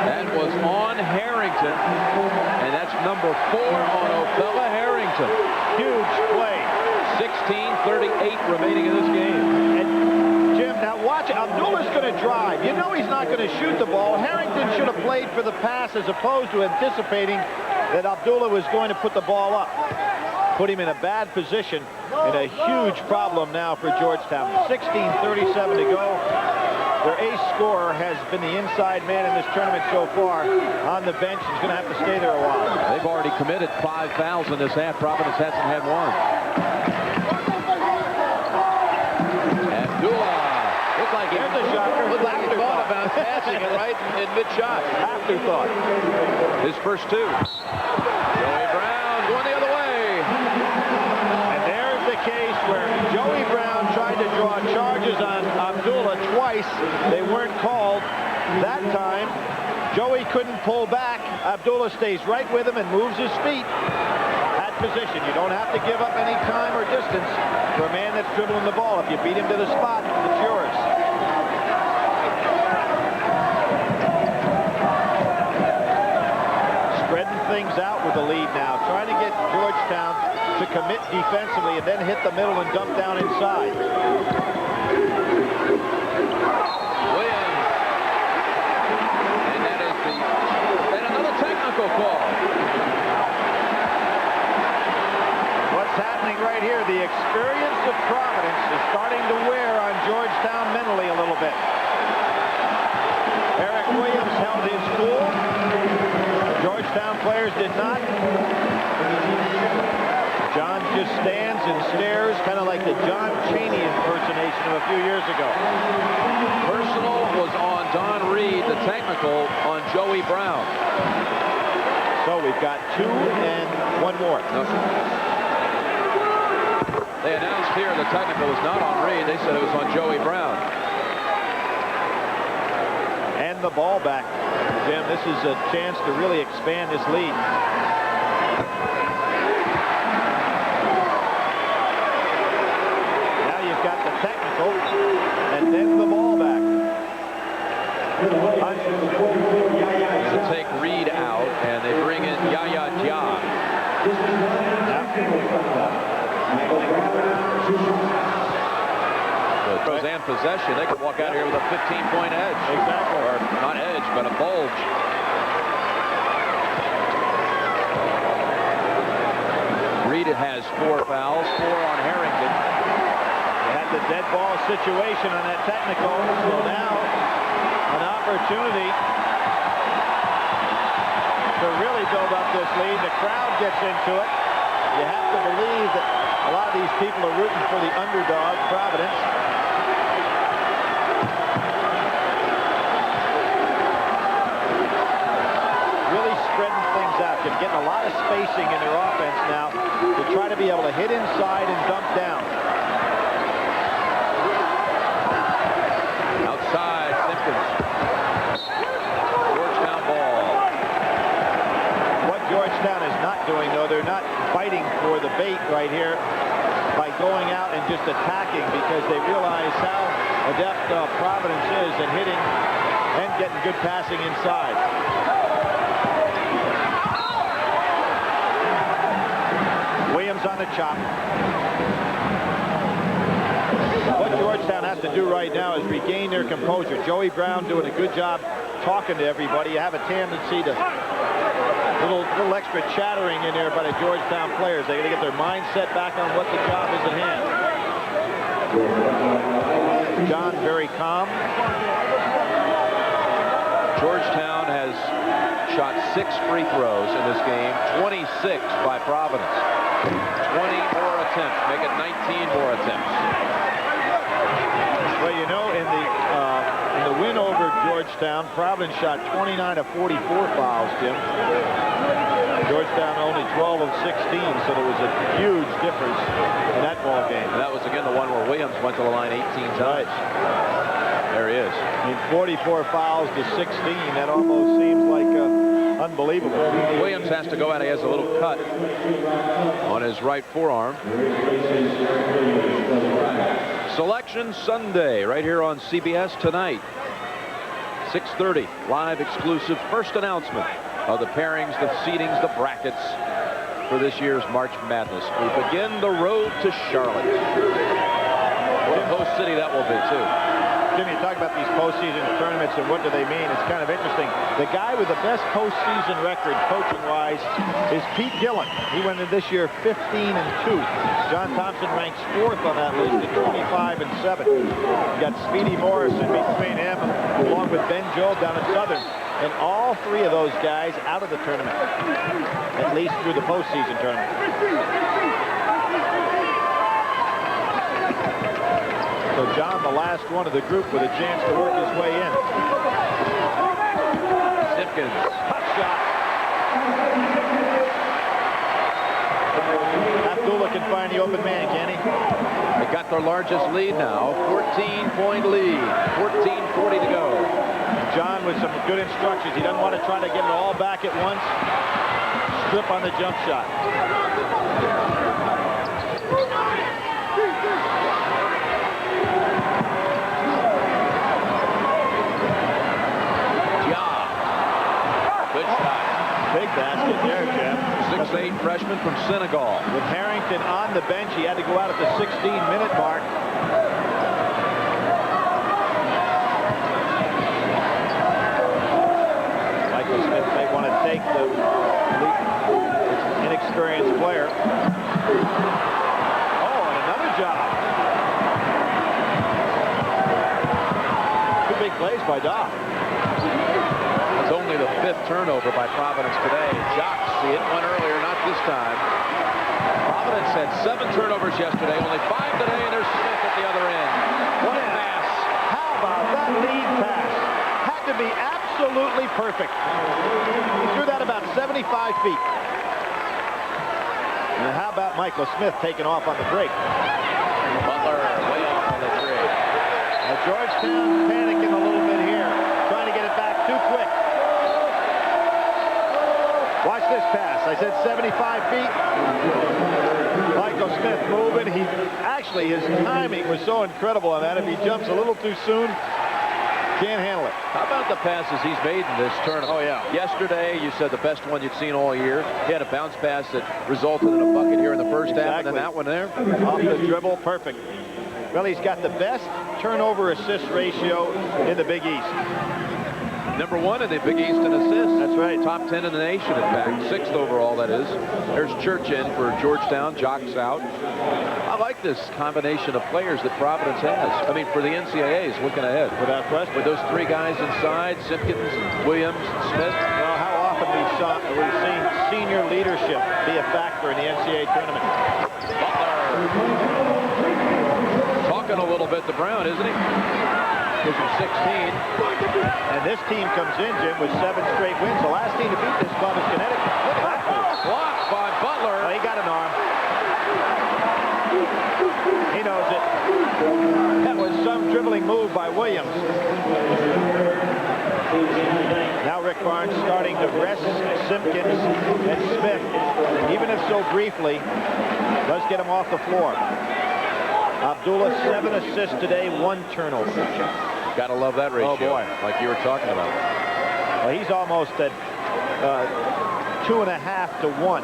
That was on Harrington, and that's number 4 on Othella Harrington. Huge play. 16:38 remaining in this game. And Jim, now watch it. Abdullah's going to drive. You know he's not going to shoot the ball. Harrington should have played for the pass as opposed to anticipating that Abdullah was going to put the ball up. Put him in a bad position and a huge problem now for Georgetown. 16:37 to go. Their ace scorer has been the inside man in this tournament so far on the bench. He's going to have to stay there a while. They've already committed 5 fouls in this half. Providence hasn't had one. Abdullah looked like There's a shocker. Looked like he thought about passing it right in mid-shot. Afterthought. His first 2. Joey Brown going the other way. And there's the case where Joey Brown tried to draw charges on Abdullah twice. They weren't called. That time, Joey couldn't pull back. Abdullah stays right with him and moves his feet. At position. You don't have to give up any time or distance for a man that's dribbling the ball. If you beat him to the spot, it's yours. Spreading things out with the lead now. Trying to get Georgetown to commit defensively and then hit the middle and dump down inside. Williams. And that is and another technical call. What's happening right here? The experience of Providence is starting to wear on Georgetown mentally a little bit. Eric Williams held his cool. Georgetown players did not. John just stands and stares, kind of like the John Chaney impersonation of a few years ago. Personal was on Don Reed, the technical on Joey Brown. So we've got 2 and 1 more. No. They announced here the technical was not on Reed. They said it was on Joey Brown. And the ball back. Jim, this is a chance to really expand this lead. Now you've got the technical and then the ball back. They take Reed out and they bring in Yaya Dia. And possession, they could walk out here with a 15-point edge. Exactly. Or not edge, but a bulge. Reed has 4 fouls, 4 on Harrington. They had the dead ball situation on that technical. So now an opportunity to really build up this lead. The crowd gets into it. You have to believe that a lot of these people are rooting for the underdog, Providence. Spreading things out. They're getting a lot of spacing in their offense now to try to be able to hit inside and dump down. Outside, Simpkins. Georgetown ball. What Georgetown is not doing, though, they're not fighting for the bait right here by going out and just attacking because they realize how adept Providence is at hitting and getting good passing inside. Williams on the chop. What Georgetown has to do right now is regain their composure. Joey Brown doing a good job talking to everybody. You have a tendency to little extra chattering in there by the Georgetown players. They got to get their mindset back on what the job is at hand. John very calm. Georgetown has shot 6 free throws in this game, 26 by Providence. 20 more attempts, make it 19 more attempts. Well, you know, in the win over Georgetown, Providence shot 29 of 44 fouls, Tim. Georgetown only 12 of 16, so there was a huge difference in that ball game. And that was again the one where Williams went to the line 18 times. There he is. I mean, 44 fouls to 16. That almost seems like a Unbelievable. Williams has to go out. He has a little cut on his right forearm. Selection Sunday right here on CBS tonight. 6:30 live exclusive first announcement of the pairings, the seedings, the brackets for this year's March Madness. We begin the road to Charlotte. What a host city that will be too. Jimmy, you talk about these postseason tournaments and what do they mean? It's kind of interesting. The guy with the best postseason record, coaching-wise, is Pete Gillen. He went in this year 15-2. John Thompson ranks 4th on that list at 25-7. You got Speedy Morrison between him, along with Ben Joel down at Southern. And all 3 of those guys out of the tournament, at least through the postseason tournament. So John, the last one of the group with a chance to work his way in. Simpkins. Hot shot. Abdullah can find the open man, can he? They got their largest lead now. 14-point lead. 14:40 to go. John with some good instructions. He doesn't want to try to get it all back at once. Strip on the jump shot. Big basket there, Jeff. 6'8" freshman from Senegal. With Harrington on the bench, he had to go out at the 16-minute mark. Michael Smith may want to take the inexperienced player. Oh, and another job. 2 big plays by Doc. It's only the 5th turnover by Providence today. Jocks see it, one earlier, not this time. Providence had 7 turnovers yesterday, only 5 today, and there's Smith at the other end. What a pass. How about that lead pass? Had to be absolutely perfect. He threw that about 75 feet. And how about Michael Smith taking off on the break? Butler way off on the tree. Now Georgetown panicking a little bit here, trying to get it back too quick. Watch this pass. I said 75 feet. Michael Smith moving. His timing was so incredible on that. If he jumps a little too soon, can't handle it. How about the passes he's made in this tournament? Oh, yeah. Yesterday, you said the best one you'd seen all year. He had a bounce pass that resulted in a bucket here in the first half, and then that one there. Off the dribble, perfect. Well, he's got the best turnover assist ratio in the Big East. Number 1 in the Big East in assists. That's right. Top 10 in the nation, in fact. 6th overall, that is. There's Church in for Georgetown. Jocks out. I like this combination of players that Providence has. I mean, for the NCAAs, looking ahead. Without question. With those 3 guys inside, Simpkins, Williams, Smith. Well, how often we've seen senior leadership be a factor in the NCAA tournament. Butler. Talking a little bit to Brown, isn't he? Gives him 16. And this team comes in, Jim, with 7 straight wins. The last team to beat this club is Connecticut. Look at that move. Blocked by Butler. Well, he got an arm. He knows it. That was some dribbling move by Williams. Now Rick Barnes starting to rest Simpkins and Smith, even if so briefly, does get him off the floor. Abdullah, 7 assists today, 1 turnover. Gotta love that ratio. Oh, boy. Like you were talking about. Well, he's almost at 2.5 to 1.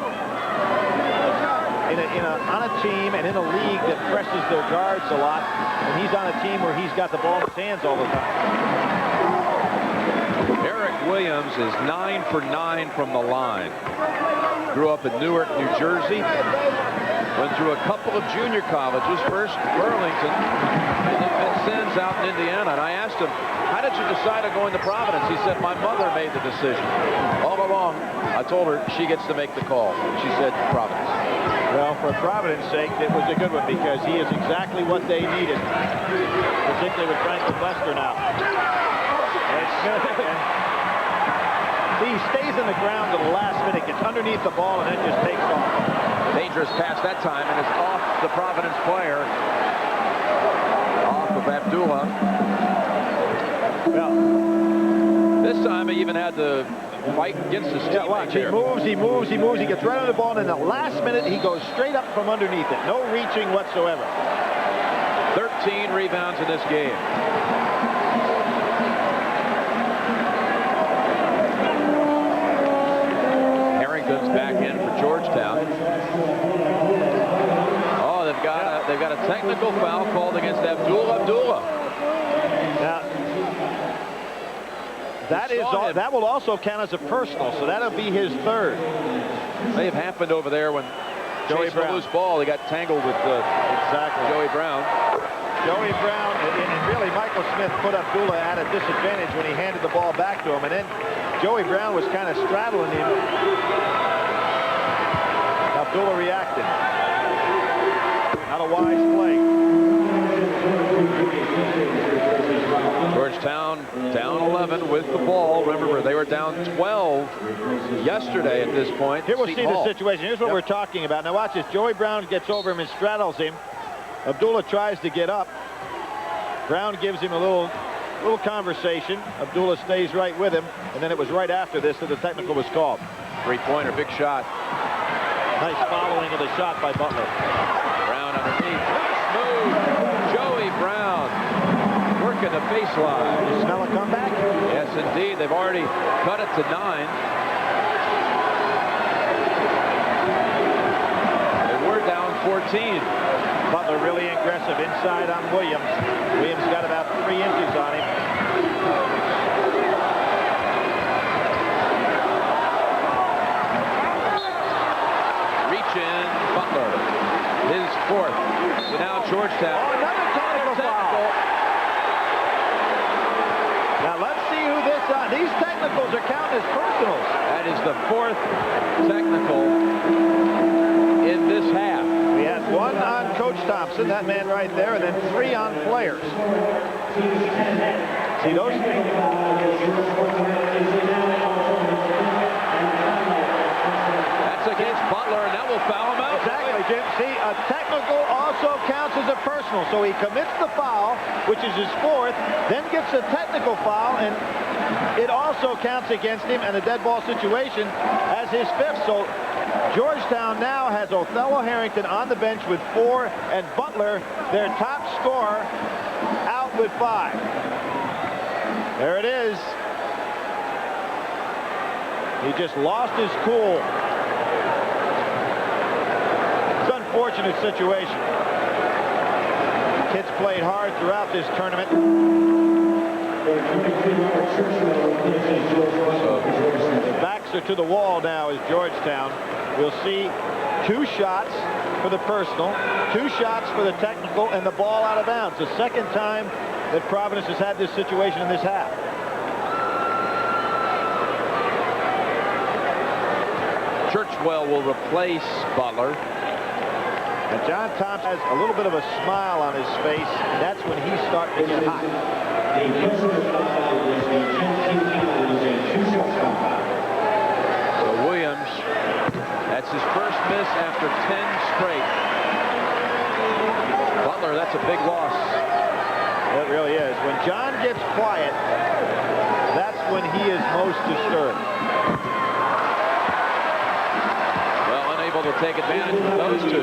On a team and in a league that presses their guards a lot, and he's on a team where he's got the ball in his hands all the time. Eric Williams is 9 for 9 from the line. Grew up in Newark, New Jersey. Went through a couple of junior colleges, first Burlington, and then Vincennes out in Indiana. And I asked him, how did you decide on going to Providence? He said, my mother made the decision. All along, I told her she gets to make the call. She said, Providence. Well, for Providence's sake, it was a good one because he is exactly what they needed, particularly with Franklin Lester now. He stays in the ground to the last minute, gets underneath the ball, and then just takes off. Dangerous pass that time, and it's off the Providence player. Off of Abdullah. Well, this time he even had the fight against his teammate. Watch, he moves, he moves, he moves. He gets right on the ball, and in the last minute, he goes straight up from underneath it. No reaching whatsoever. 13 rebounds in this game. Harrington's back in for Georgetown. Oh, they've got a technical foul called against Abdullah. Now, that will also count as a personal, so that'll be his third. May have happened over there when Joey Brown. A loose ball. He got tangled with Joey Brown. Joey Brown, and really Michael Smith put Abdullah at a disadvantage when he handed the ball back to him, and then Joey Brown was kind of straddling him. Abdullah reacted. Not a wise play. Georgetown down 11 with the ball. Remember, they were down 12 yesterday at this point. Here we'll see the situation. Here's what we're talking about. Now watch this. Joey Brown gets over him and straddles him. Abdullah tries to get up. Brown gives him a little conversation. Abdullah stays right with him, and then it was right after this that the technical was called. Three-pointer, big shot. Nice following of the shot by Butler. Brown underneath. Smooth. Joey Brown working the baseline. You smell a comeback? Yes, indeed. They've already cut it to 9. They were down 14. Butler really aggressive inside on Williams. Williams got about 3 inches on him. Reach in, Butler. His 4th. So now Georgetown. Oh, another technical foul. Now let's see who this on. These technicals are counted as personals. That is the 4th technical in this half. We had 1 on Coach Thompson, that man right there, and then 3 on players. See those? That's against Butler, and that will foul him out. Exactly, Jim. See, a technical also counts as a personal. So he commits the foul, which is his 4th, then gets a technical foul, and it also counts against him in a dead ball situation as his 5th. So Georgetown now has Othello Harrington on the bench with 4, and Butler, their top scorer, out with 5. There it is. He just lost his cool. It's an unfortunate situation. Kids played hard throughout this tournament. The backs are to the wall now as Georgetown. We'll see 2 shots for the personal, 2 shots for the technical, and the ball out of bounds. The second time that Providence has had this situation in this half. Churchwell will replace Butler. And John Thompson has a little bit of a smile on his face, and that's when he's starting to get hot. So Williams, that's his first miss after 10 straight. Butler, that's a big loss. It really is. When John gets quiet, that's when he is most disturbed. Well, unable to take advantage of those 2.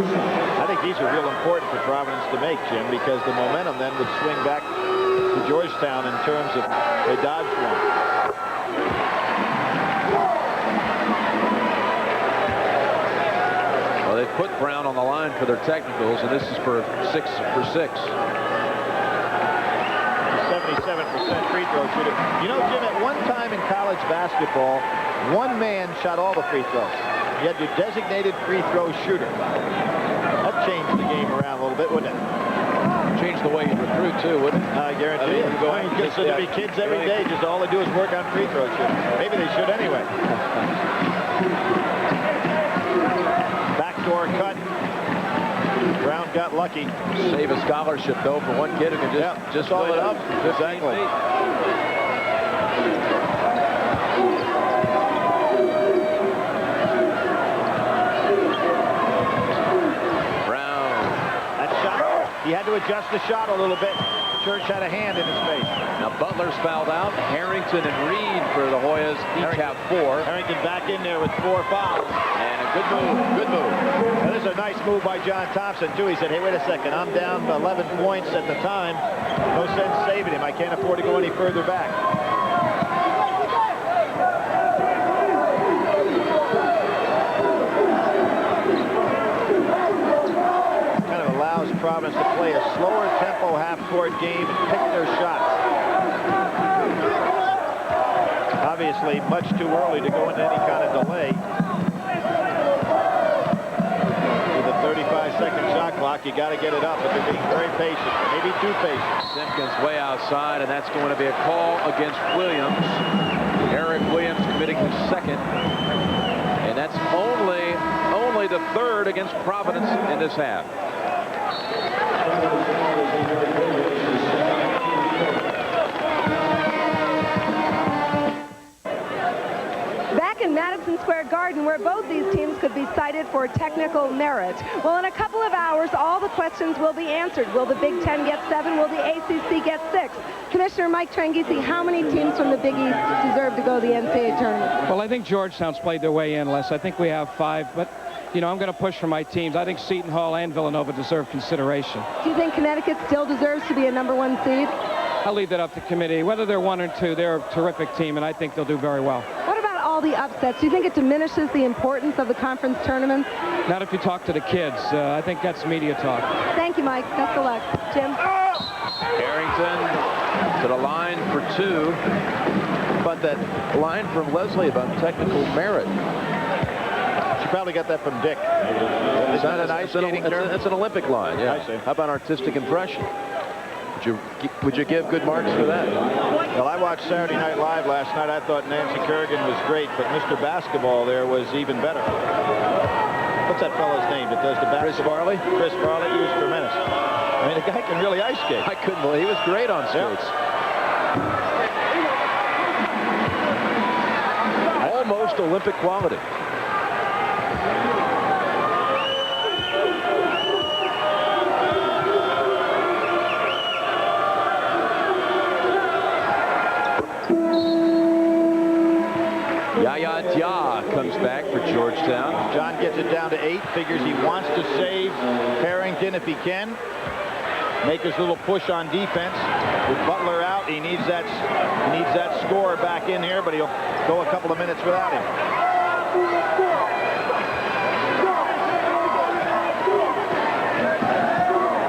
I think these are real important for Providence to make, Jim, because the momentum then would swing back to Georgetown in terms of they dodged one. Well, they put Brown on the line for their technicals, and this is for 6 for 6. 77% free throw shooter. You know, Jim, at one time in college basketball, 1 man shot all the free throws. You had your designated free throw shooter. That changed the game around a little bit, wouldn't it? Changed the way you recruit, too, wouldn't it? I guarantee you. Because there'd be kids every day, just all they do is work on free throw shooting. Maybe they should anyway. Backdoor cut. Brown got lucky. Save a scholarship, though, for one kid who can just fill fill it up. 15 Exactly. feet. Brown. That shot, he had to adjust the shot a little bit. Church had a hand in his face. Now Butler's fouled out. Harrington and Reed for the Hoyas each have 4. Harrington back in there with 4 fouls. And a good move. Good move. Now, this is a nice move by John Thompson, too. He said, hey, wait a second. I'm down 11 points at the time. No sense saving him. I can't afford to go any further back. Kind of allows Providence to play a slower tempo half-court game and pick their shots. Obviously, much too early to go into any kind of delay. With a 35-second shot clock, you got to get it up, but they're being very patient, maybe too patient. Simpkins way outside, and that's going to be a call against Williams. Eric Williams committing his 2nd. And that's only the 3rd against Providence in this half. Back in Madison Square Garden, where both these teams could be cited for technical merit. Well, in a couple of hours, all the questions will be answered. Will the Big Ten get 7? Will the ACC get 6? Commissioner Mike Tranghese, how many teams from the Big East deserve to go to the NCAA tournament? Well, I think Georgetown's played their way in, Les. I think we have 5, but, you know, I'm going to push for my teams. I think Seton Hall and Villanova deserve consideration. Do you think Connecticut still deserves to be a #1 seed? I'll leave that up to committee. Whether they're 1 or 2, they're a terrific team, and I think they'll do very well. What about all the upsets? Do you think it diminishes the importance of the conference tournament? Not if you talk to the kids. I think that's media talk. Thank you, Mike. Best of luck. Jim? Harrington to the line for 2. But that line from Leslie about technical merit. She probably got that from Dick. Is that an ice skating term? It's an Olympic line, yeah. I see. How about artistic impression? Would you give good marks for that? Well, I watched Saturday Night Live last night. I thought Nancy Kerrigan was great, but Mr. Basketball there was even better. What's that fellow's name that does the basketball? Chris Farley? Chris Farley, he was tremendous. I mean, the guy can really ice skate. I couldn't believe he was great on skates. Yeah. Almost Olympic quality. Yaya Dia comes back for Georgetown. John gets it down to 8. Figures he wants to save Harrington if he can. Make his little push on defense. With Butler out, he needs that score back in here, but he'll go a couple of minutes without him.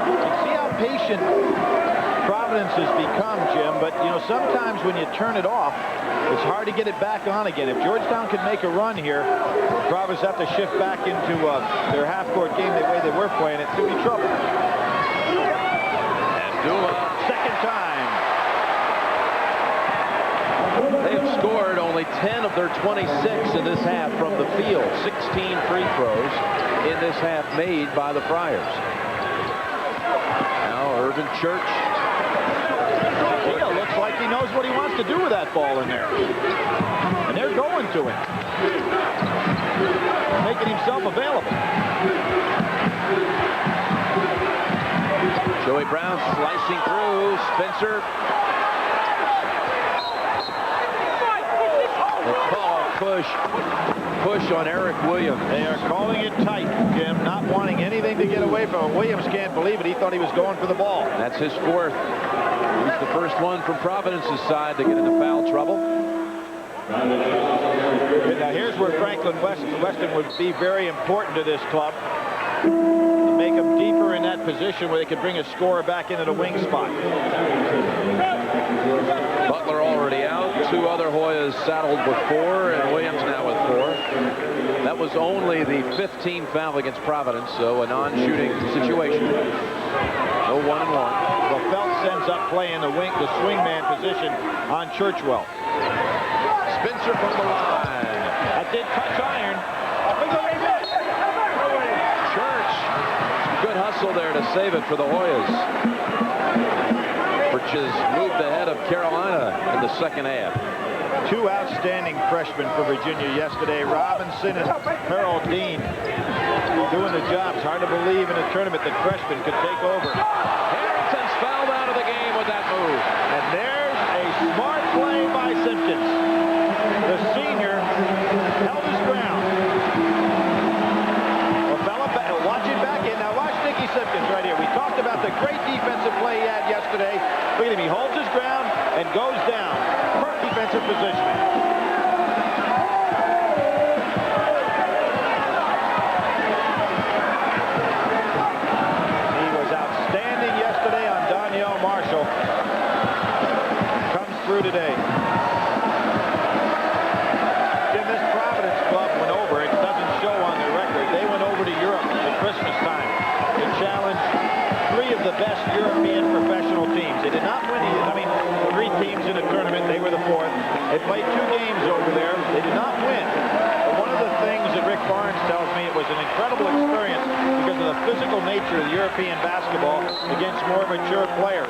You see how patient Providence has become, Jim, but you know, sometimes when you turn it off, it's hard to get it back on again. If Georgetown can make a run here, Providence have to shift back into their half-court game the way they were playing. It could be trouble. Dula. Second time. They have scored only 10 of their 26 in this half from the field. 16 free throws in this half made by the Friars. Now Irvin Church. Looks like he knows what he wants to do with that ball in there. And they're going to him. Making himself available. Joey Brown slicing through. Spencer. They call push on Eric Williams. They are calling it tight, Jim, not wanting anything to get away from it. Williams can't believe it. He thought he was going for the ball. That's his 4th. He's the first one from Providence's side to get into foul trouble. Now here's where Franklin Weston would be very important to this club. Make them deeper in that position where they could bring a scorer back into the wing spot. Butler already out. 2 other Hoyas saddled with 4, and Williams now with 4. That was only the 15th foul against Providence, so a non-shooting situation. No 1-and-1. Well, Phelps ends up playing the swingman position on Churchwell. Spencer from the line. That did touch iron. Church. Good hustle there to save it for the Hoyas. Which has moved ahead of Carolina in the second half. 2 outstanding freshmen for Virginia yesterday. Robinson and Harold Dean doing the job. It's hard to believe in a tournament that freshmen could take over. Harrington's fouled out of the game with hostile nature of the European basketball against more mature players.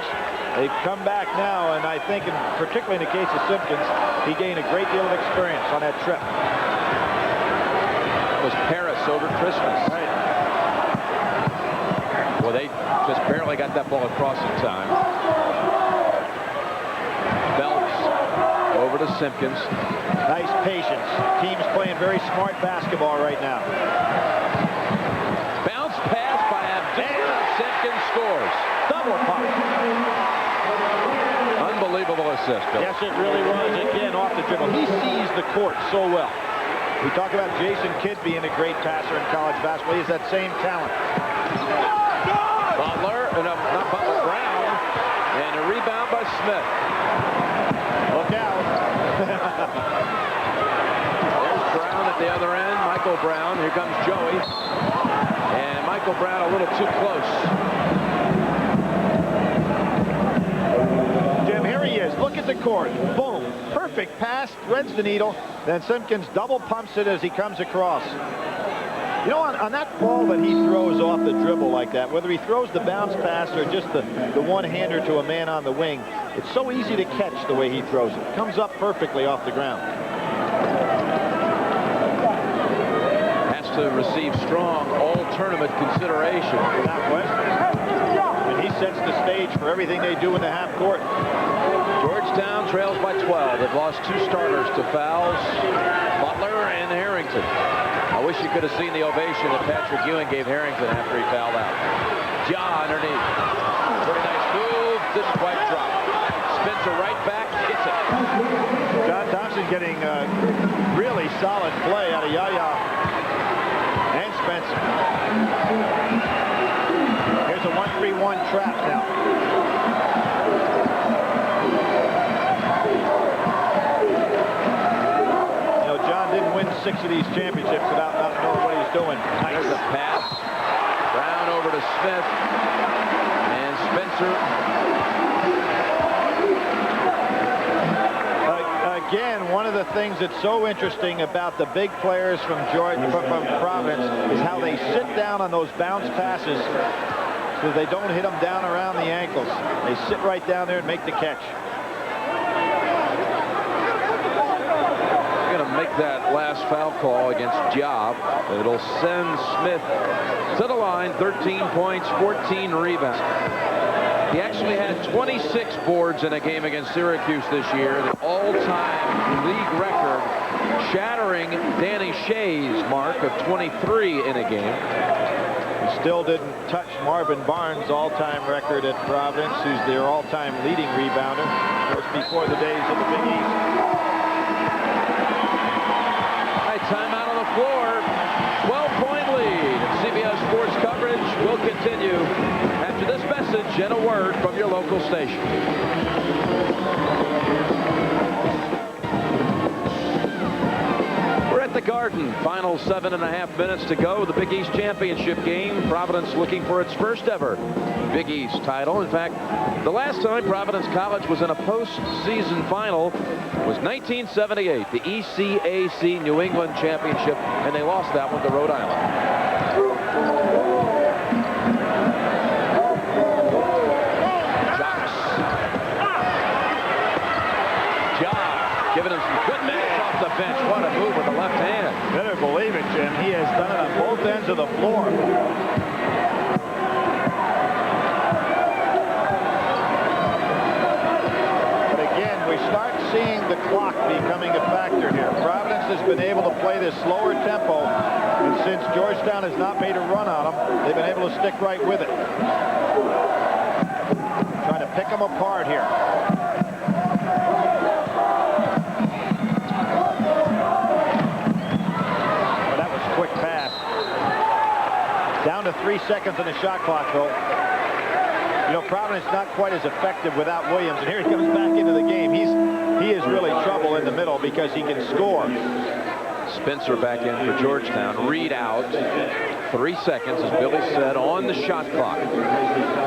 They've come back now, and I think, particularly in the case of Simpkins, he gained a great deal of experience on that trip. It was Paris over Christmas. Right. Well, they just barely got that ball across in time. Phelps over to Simpkins. Nice patience. Team's playing very smart basketball right now. Bounce pass by Abdul. Simpkins scores. Double pump. Unbelievable assist, Bill. Yes, it really was. Again, off the dribble. He sees the court so well. We talk about Jason Kidd being a great passer in college basketball. He has that same talent. Butler, not Butler, Brown, and a rebound by Smith. Look out. There's Brown at the other end. Michael Brown. Here comes Joey. And Michael Brown a little too close. Jim, here he is. Look at the court. Boom. Perfect pass. Threads the needle. Then Simpkins double pumps it as he comes across. You know, on that ball that he throws off the dribble like that, whether he throws the bounce pass or just the one-hander to a man on the wing, it's so easy to catch the way he throws it. Comes up perfectly off the ground. Has to receive strong all-tournament consideration. Without question. And he sets the stage for everything they do in the half court. Georgetown trails by 12. They've lost 2 starters to fouls, Butler and Harrington. I wish you could have seen the ovation that Patrick Ewing gave Harrington after he fouled out. Ja underneath. Pretty nice move. Didn't quite drop. Spins her right back. Gets it. John Thompson getting really solid play out of Yaya and Spencer. Here's a 1-3-1 trap now. Didn't win 6 of these championships without not knowing what he's doing. Nice. There's a pass. Brown over to Smith. And Spencer. Again, one of the things that's so interesting about the big players from Providence is how they sit down on those bounce passes so they don't hit them down around the ankles. They sit right down there and make the catch. Make that last foul call against Ja. It'll send Smith to the line. 13 points, 14 rebounds. He actually had 26 boards in a game against Syracuse this year, the all-time league record, shattering Danny Shea's mark of 23 in a game. He still didn't touch Marvin Barnes' all-time record at Providence, who's their all-time leading rebounder. Of course, before the days of the Big East. Timeout on the floor. 12-point lead. CBS Sports coverage will continue after this message and a word from your local station. We're at the Garden. Final 7.5 minutes to go. The Big East Championship game. Providence looking for its first ever Big East title. In fact, the last time Providence College was in a postseason final was 1978, the ECAC New England Championship, and they lost that one to Rhode Island. Jocks. Ja giving him some good minutes off the bench. What a move with the left hand. Better believe it, Jim. He has done it on both ends of the floor. Seeing the clock becoming a factor here. Providence has been able to play this slower tempo, and since Georgetown has not made a run on them, they've been able to stick right with it. Trying to pick them apart here. Well, that was a quick pass. Down to 3 seconds on the shot clock, though. You know, Providence not quite as effective without Williams, and here he comes back into the game. He is really trouble in the middle because he can score. Spencer back in for Georgetown. Reed out. 3 seconds, as Billy said, on the shot clock.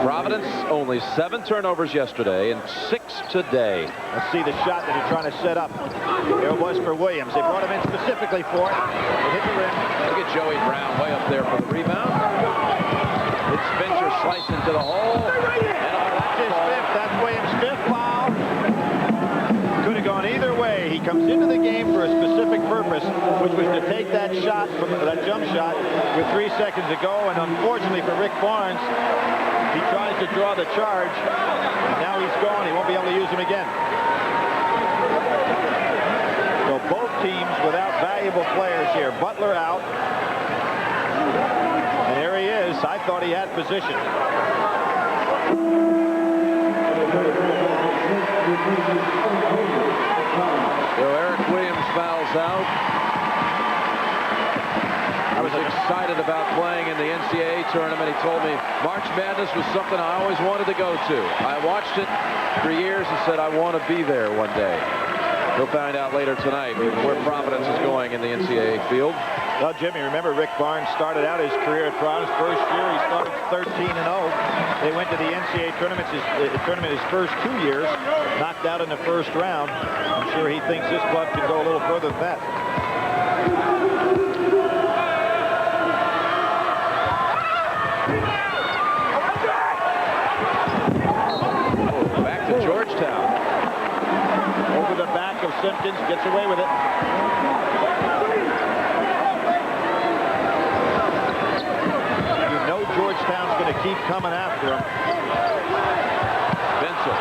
Providence only 7 turnovers yesterday and 6 today. Let's see the shot that they're trying to set up. There it was for Williams. They brought him in specifically for it. It hit the rim. Look at Joey Brown way up there for the rebound. Slice into the hole. That's his fifth. That's Williams' fifth foul. Could have gone either way. He comes into the game for a specific purpose, which was to take that shot, from that jump shot, with 3 seconds to go. And unfortunately for Rick Barnes, he tries to draw the charge. And now he's gone. He won't be able to use him again. So both teams without valuable players here. Butler out. And there he is. I thought he had position. So Eric Williams fouls out. I was excited about playing in the NCAA tournament. He told me March Madness was something I always wanted to go to. I watched it for years and said I want to be there one day. We'll find out later tonight where Providence is going in the NCAA field. Well, Jimmy, remember Rick Barnes started out his career at Providence. First year, he started 13-0. They went to the NCAA tournament his first 2 years, knocked out in the first round. I'm sure he thinks this club can go a little further than that. Oh, back to Georgetown. Over the back of Simpkins, gets away with it. Georgetown's going to keep coming after him. Spencer.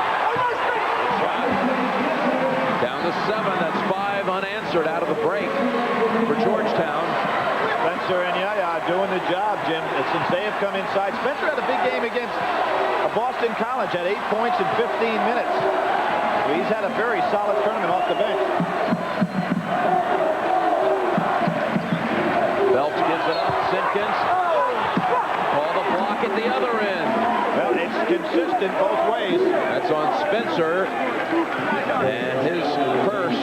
Shot. Down to 7. That's 5 unanswered out of the break for Georgetown. Spencer and Yaya doing the job, Jim. Since they have come inside. Spencer had a big game against Boston College. Had 8 points in 15 minutes. So he's had a very solid tournament off the bench. Phelps gives it up. Simpkins. At the other end. Well, it's consistent both ways. That's on Spencer. And his first.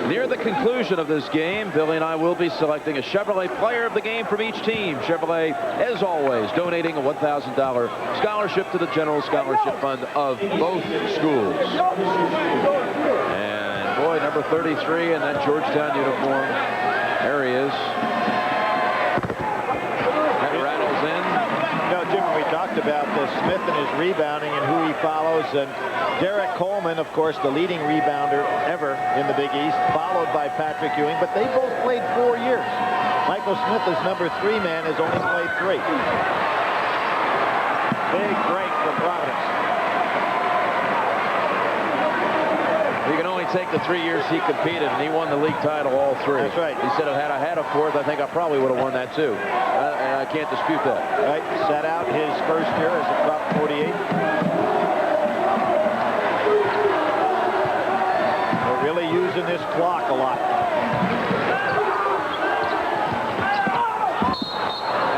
Near the conclusion of this game, Billy and I will be selecting a Chevrolet player of the game from each team. Chevrolet, as always, donating a $1,000 scholarship to the General Scholarship Fund of both schools. And boy, number 33 in that Georgetown uniform. There he is. About Smith and his rebounding and who he follows, and Derek Coleman, of course, the leading rebounder ever in the Big East, followed by Patrick Ewing, but they both played 4 years. Michael Smith, as number 3 man, has only played 3. Big break for Providence. You can only take the 3 years he competed, and he won the league title all 3. That's right. He said, had I had a 4th, I think I probably would have won that too. And I can't dispute that. Right, sat out his first year as a top 48. They're really using this clock a lot.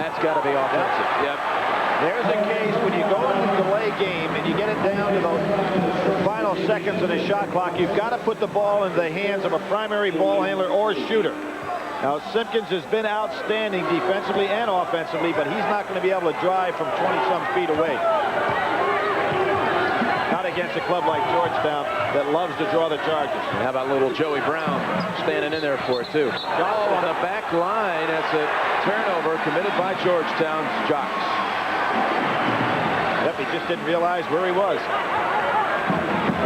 That's got to be offensive. Yep. There's a case when you go into the delay game and you get it down to the final seconds of the shot clock, you've got to put the ball in the hands of a primary ball handler or shooter. Now, Simpkins has been outstanding defensively and offensively, but he's not going to be able to drive from 20-some feet away. Not against a club like Georgetown that loves to draw the charges. And how about little Joey Brown standing in there for it, too? Oh, on the back line, that's a turnover committed by Georgetown's jocks. Yep, he just didn't realize where he was.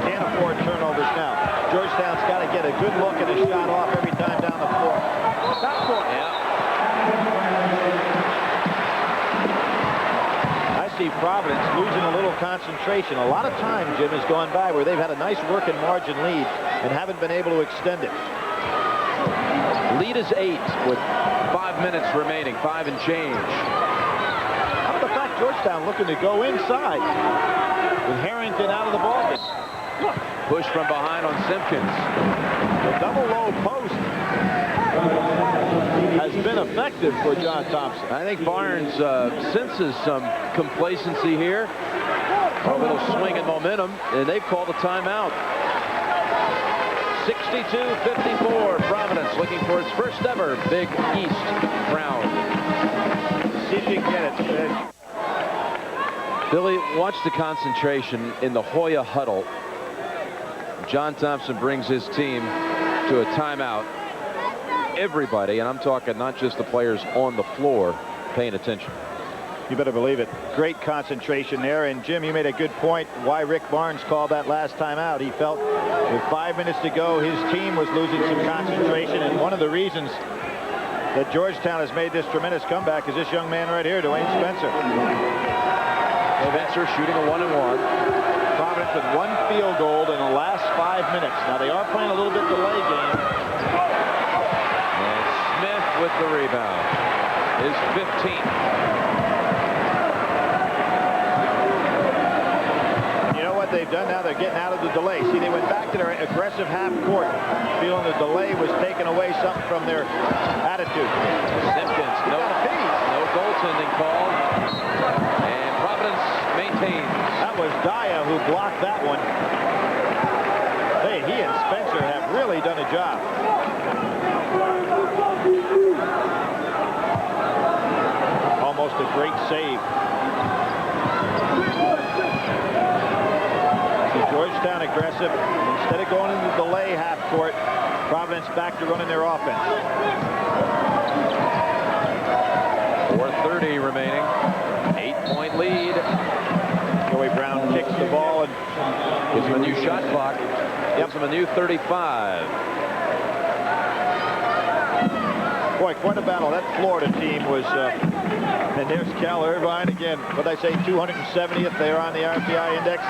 Can't afford turnovers now. Georgetown's got to get a good look at a shot off every time down the floor. Yeah. I see Providence losing a little concentration. A lot of time, Jim, has gone by where they've had a nice working margin lead and haven't been able to extend it. Lead is 8 with 5 minutes remaining, 5 and change. How about the fact Georgetown looking to go inside with Harrington out of the ball game? Push from behind on Simpkins. The double low post has been effective for John Thompson. I think Barnes senses some complacency here. A little swing and momentum, and they've called a timeout. 62-54, Providence looking for its first ever Big East crown. See if you can get it. Billy, watch the concentration in the Hoya huddle. John Thompson brings his team to a timeout. Everybody, and I'm talking not just the players on the floor, paying attention. You better believe it. Great concentration there. And Jim, you made a good point why Rick Barnes called that last time out. He felt with 5 minutes to go, his team was losing some concentration. And one of the reasons that Georgetown has made this tremendous comeback is this young man right here, Dwayne Spencer. Spencer shooting a 1-and-1. Providence with 1 field goal in the last 5 minutes. Now they are playing a little bit delay game. And Smith with the rebound. His 15th. They've done now, they're getting out of the delay. See, they went back to their aggressive half court, feeling the delay was taking away something from their attitude. Simpkins, no goaltending call, and Providence maintains. That was Daya who blocked that one. Hey, he and Spencer have really done a job. Almost a great save. Georgetown aggressive. Instead of going into the delay half court, Providence back to running their offense. 4:30 remaining. 8-point lead. Joey Brown kicks the ball and gives him a new shot clock. Gives him a new 35. Boy, quite a battle. That Florida team was, and there's Cal Irvine again. What I say, 270th. They're on the RPI index.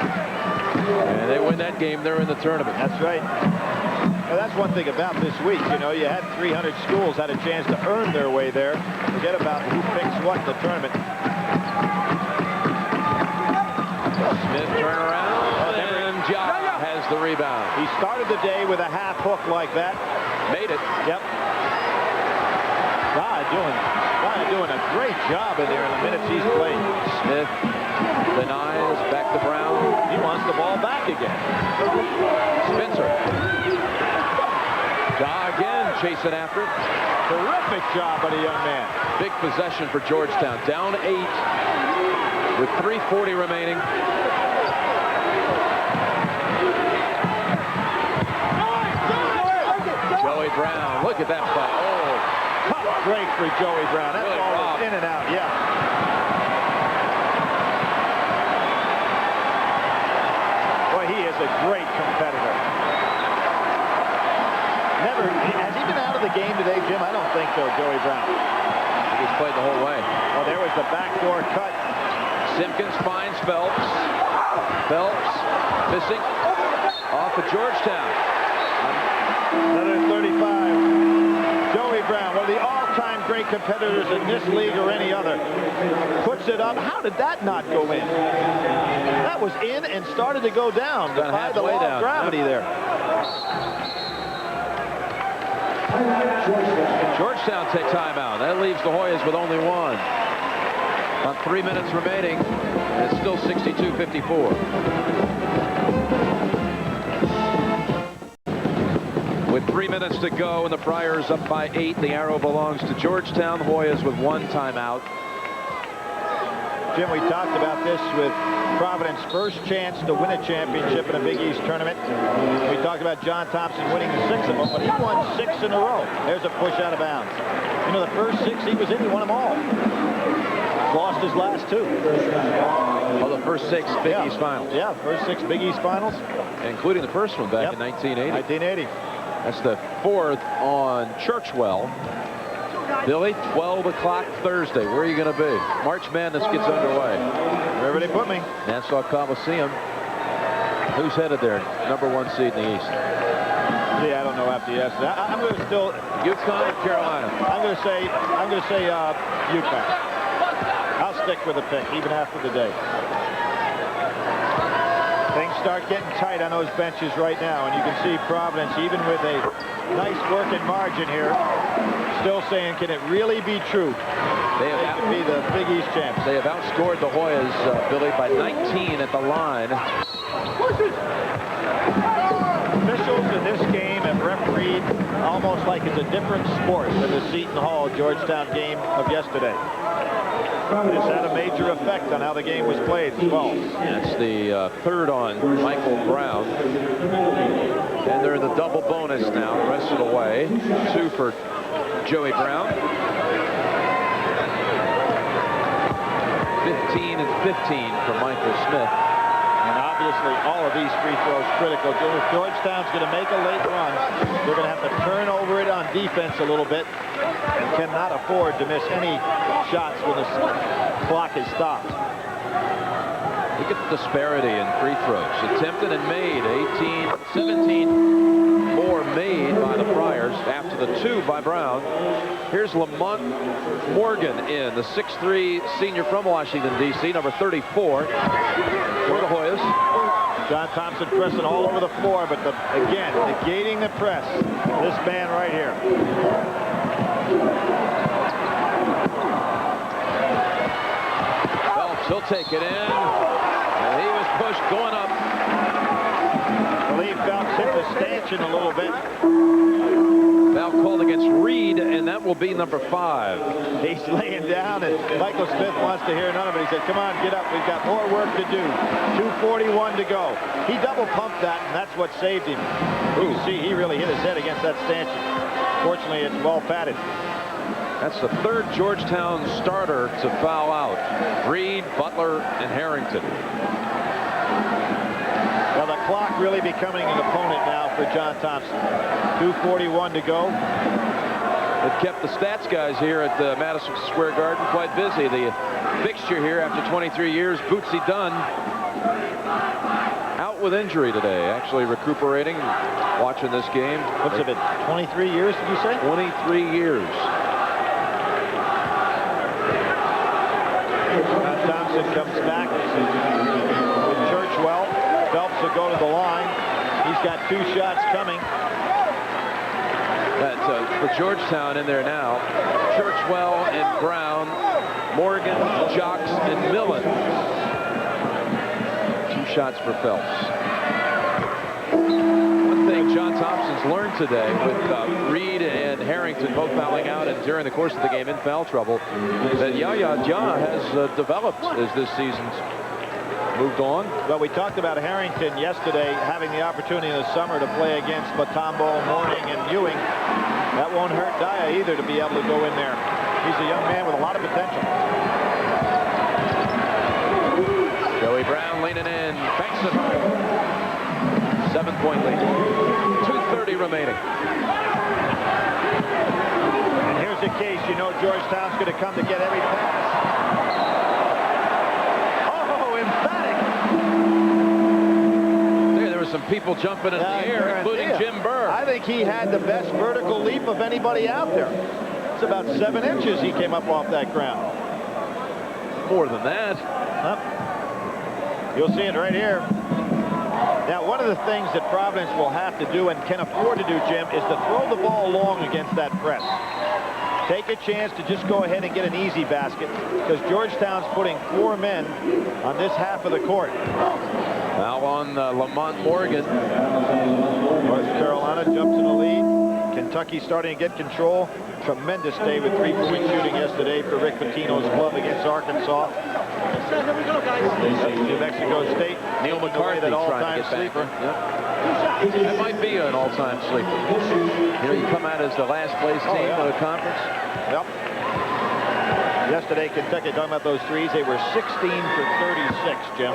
And they win that game, they're in the tournament. That's right. Now, that's one thing about this week. You know, you had 300 schools had a chance to earn their way there. Forget about who picks what in the tournament. Smith turn around, and Ja has the rebound. He started the day with a half hook like that. Made it. Yep. Dye doing a great job in there in the minutes he's played. Smith denies, back to Brown. He wants the ball back again. Spencer. Ja again chasing after it. Terrific job by the young man. Big possession for Georgetown. Down 8 with 3:40 remaining. Joey Brown, look at that play. Oh, tough break for Joey Brown. That really ball was in and out, yeah. Boy, he is a great competitor. Has he been out of the game today, Jim? I don't think so, Joey Brown. He's played the whole way. Oh, there was the backdoor cut. Simpkins finds Phelps. Phelps missing off of Georgetown. Another 35. Joey Brown, one of the all-time great competitors in this league or any other, puts it up. How did that not go in? That was in and started to go down. Defy the law of gravity there. Georgetown take timeout. That leaves the Hoyas with only 1. About 3 minutes remaining. And it's still 62-54. With 3 minutes to go and the Friars up by 8, the arrow belongs to Georgetown. Hoyas with 1 timeout. Jim, we talked about this with Providence's first chance to win a championship in a Big East tournament. We talked about John Thompson winning 6 of them, but he won 6 in a row. There's a push out of bounds. You know, the first 6 he was in, he won them all. Lost his last 2. Oh, the first 6 Big East finals. Yeah, first 6 Big East finals. Including the first one back in 1980. 1980. That's the 4th on Churchwell. Billy, 12 o'clock Thursday. Where are you going to be? March Madness gets underway. Wherever they put me. Nassau Coliseum. Who's headed there? Number 1 seed in the East. Yeah, I don't know after yesterday. I'm going to still UConn, Carolina. I'm going to say UConn. I'll stick with the pick even after the day. Things start getting tight on those benches right now, and you can see Providence, even with a nice working margin here, still saying, can it really be true? They could be the Big East champs. They have outscored the Hoyas, Billy, by 19 at the line. Officials in this game have refereed almost like it's a different sport than the Seton Hall Georgetown game of yesterday. This had a major effect on how the game was played as well. That's the 3rd on Michael Brown. And they're in the double bonus now the rest of the way. 2 for Joey Brown. for Michael Smith. And obviously, all of these free throws critical. If Georgetown's going to make a late run, they're going to have to turn over it on defense a little bit and cannot afford to miss any shots when the clock is stopped. Look at the disparity in free throws. Attempted and made. 17 more made by the Friars after the 2 by Brown. Here's Lamont Morgan in, the 6'3" senior from Washington, D.C., number 34 for the Hoyas. John Thompson pressing all over the floor, but again, negating the press. This man right here. Phelps, he'll take it in. And he was pushed going up. I believe Phelps hit the stanchion a little bit. Foul called against Reed, and that will be number 5. He's laying down, and Michael Smith wants to hear none of it. He said, come on, get up. We've got more work to do. 2:41 to go. He double pumped that, and that's what saved him. You can see he really hit his head against that stanchion. Fortunately, it's well padded. That's the 3rd Georgetown starter to foul out. Reed, Butler, and Harrington. Well, the clock really becoming an opponent now for John Thompson. 2:41 to go. It kept the stats guys here at Madison Square Garden quite busy. The fixture here after 23 years, Bootsy Dunn, out with injury today. Actually recuperating, watching this game. What's it been, 23 years, did you say? 23 years. John Thompson comes back with Churchwell. Phelps will go to the line. He's got 2 shots coming. That's for Georgetown in there now. Churchwell and Brown, Morgan, Jocks, and Millen. 2 shots for Phelps. One thing John Thompson's learned today with Reed and Harrington both fouling out and during the course of the game in foul trouble, that Yaya Dia has developed as this season's moved on. Well, we talked about Harrington yesterday having the opportunity in the summer to play against Matambo, Mourning, and Ewing. That won't hurt Dia either to be able to go in there. He's a young man with a lot of potential. Joey Brown leaning in, banks it home. 7-point lead. 2:30 remaining. And here's the case. You know Georgetown's going to come to get every pass. Some people jumping in the air, including Jim Burr. I think he had the best vertical leap of anybody out there. It's about 7 inches he came up off that ground. More than that. You'll see it right here. Now, one of the things that Providence will have to do and can afford to do, Jim, is to throw the ball long against that press. Take a chance to just go ahead and get an easy basket, because Georgetown's putting 4 men on this half of the court. Now on Lamont Morgan. North Carolina jumps in the lead. Kentucky starting to get control. Tremendous day with 3-point shooting yesterday for Rick Pitino's club against Arkansas. New Mexico State. Neil McCarthy that all-time sleeper. Yep. That might be an all-time sleeper. You know, you come out as the last place team of the conference. Yep. Yesterday, Kentucky, talking about those threes, they were 16 for 36, Jim.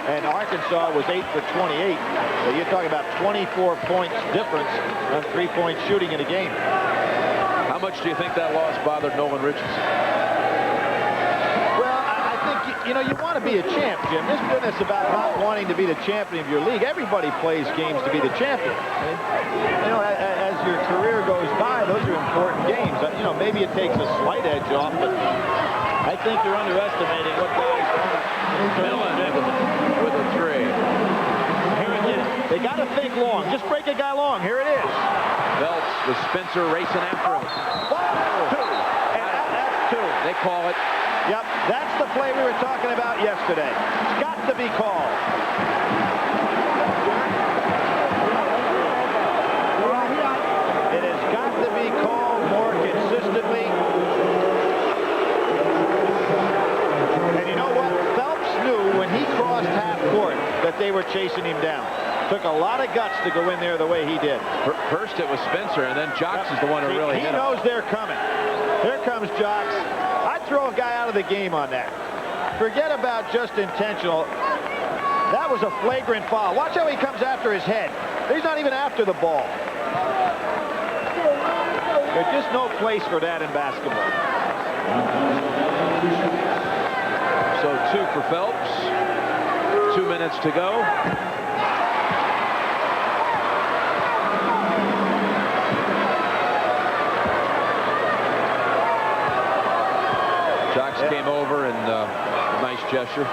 And Arkansas was 8 for 28. So you're talking about 24 points difference on 3-point shooting in a game. How much do you think that loss bothered Nolan Richardson? Well, I think, you know, you want to be a champ, Jim. This business about not wanting to be the champion of your league. Everybody plays games to be the champion. And, you know, as your career goes by, those are important games. You know, maybe it takes a slight edge off, but I think you're underestimating what guys Millen with a 3. Here it is. They got to think long. Just break a guy long. Here it is. Phelps with Spencer racing after him. 2. And that's 2. They call it. Yep, that's the play we were talking about yesterday. It's got to be called. It has got to be called more consistently. And you know what? Phelps knew when he crossed half court that they were chasing him down. Took a lot of guts to go in there the way he did. First it was Spencer, and then Jocks is the one who really hit him. He knows they're coming. Here comes Jocks. I'd throw a guy out of the game on that. Forget about just intentional. That was a flagrant foul. Watch how he comes after his head. He's not even after the ball. There's just no place for that in basketball. So 2 for Phelps. 2 minutes to go. Jocks came over and nice gesture.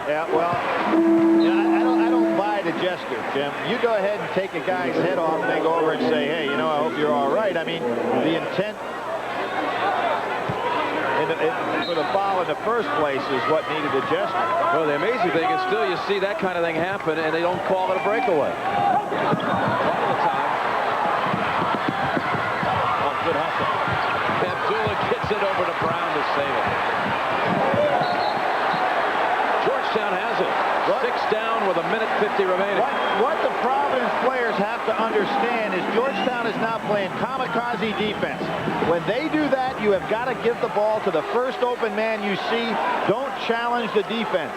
Yeah, well, I don't buy the gesture, Jim. You go ahead and take a guy's head off and then go over and say, hey, you know, I hope you're all right. I mean, the intent for the foul in the first place is what needed a gesture. Well, the amazing thing is still you see that kind of thing happen and they don't call it a breakaway. All the time. Oh, good hustle. Abdullah gets it over to Brown to save it. Georgetown has it. 6 down with 1:50 remaining. What the Providence players have to understand is Georgetown is now playing kamikaze defense. When they do that, you have got to give the ball to the first open man you see. Don't challenge the defense.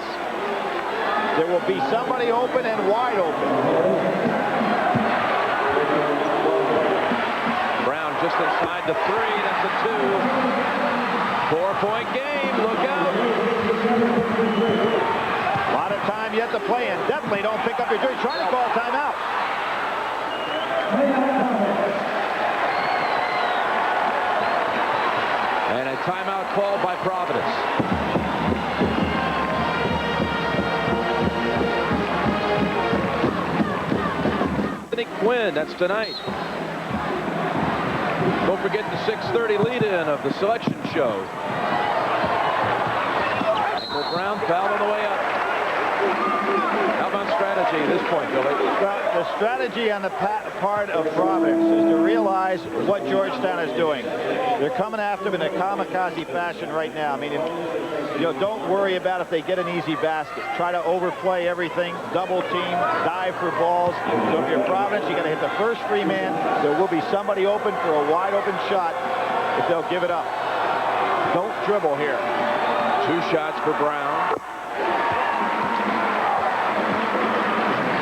There will be somebody open and wide open. Brown just inside the 3. That's a 2. 4-point game. Look out. A lot of time yet to play, and definitely don't pick up your jersey. Trying to call timeout. And a timeout called by Providence. Quinn, that's tonight. Don't forget the 6:30 lead-in of the selection show. Michael Brown fouled on the way up. How about strategy at this point, Billy? Well, the strategy on the part of Providence is to realize what Georgetown is doing. They're coming after him in a kamikaze fashion right now. I mean, you know, don't worry about if they get an easy basket. Try to overplay everything, double team, dive for balls. So if you're Providence, you got to hit the first free man. There will be somebody open for a wide open shot if they'll give it up. Don't dribble here. 2 shots for Brown.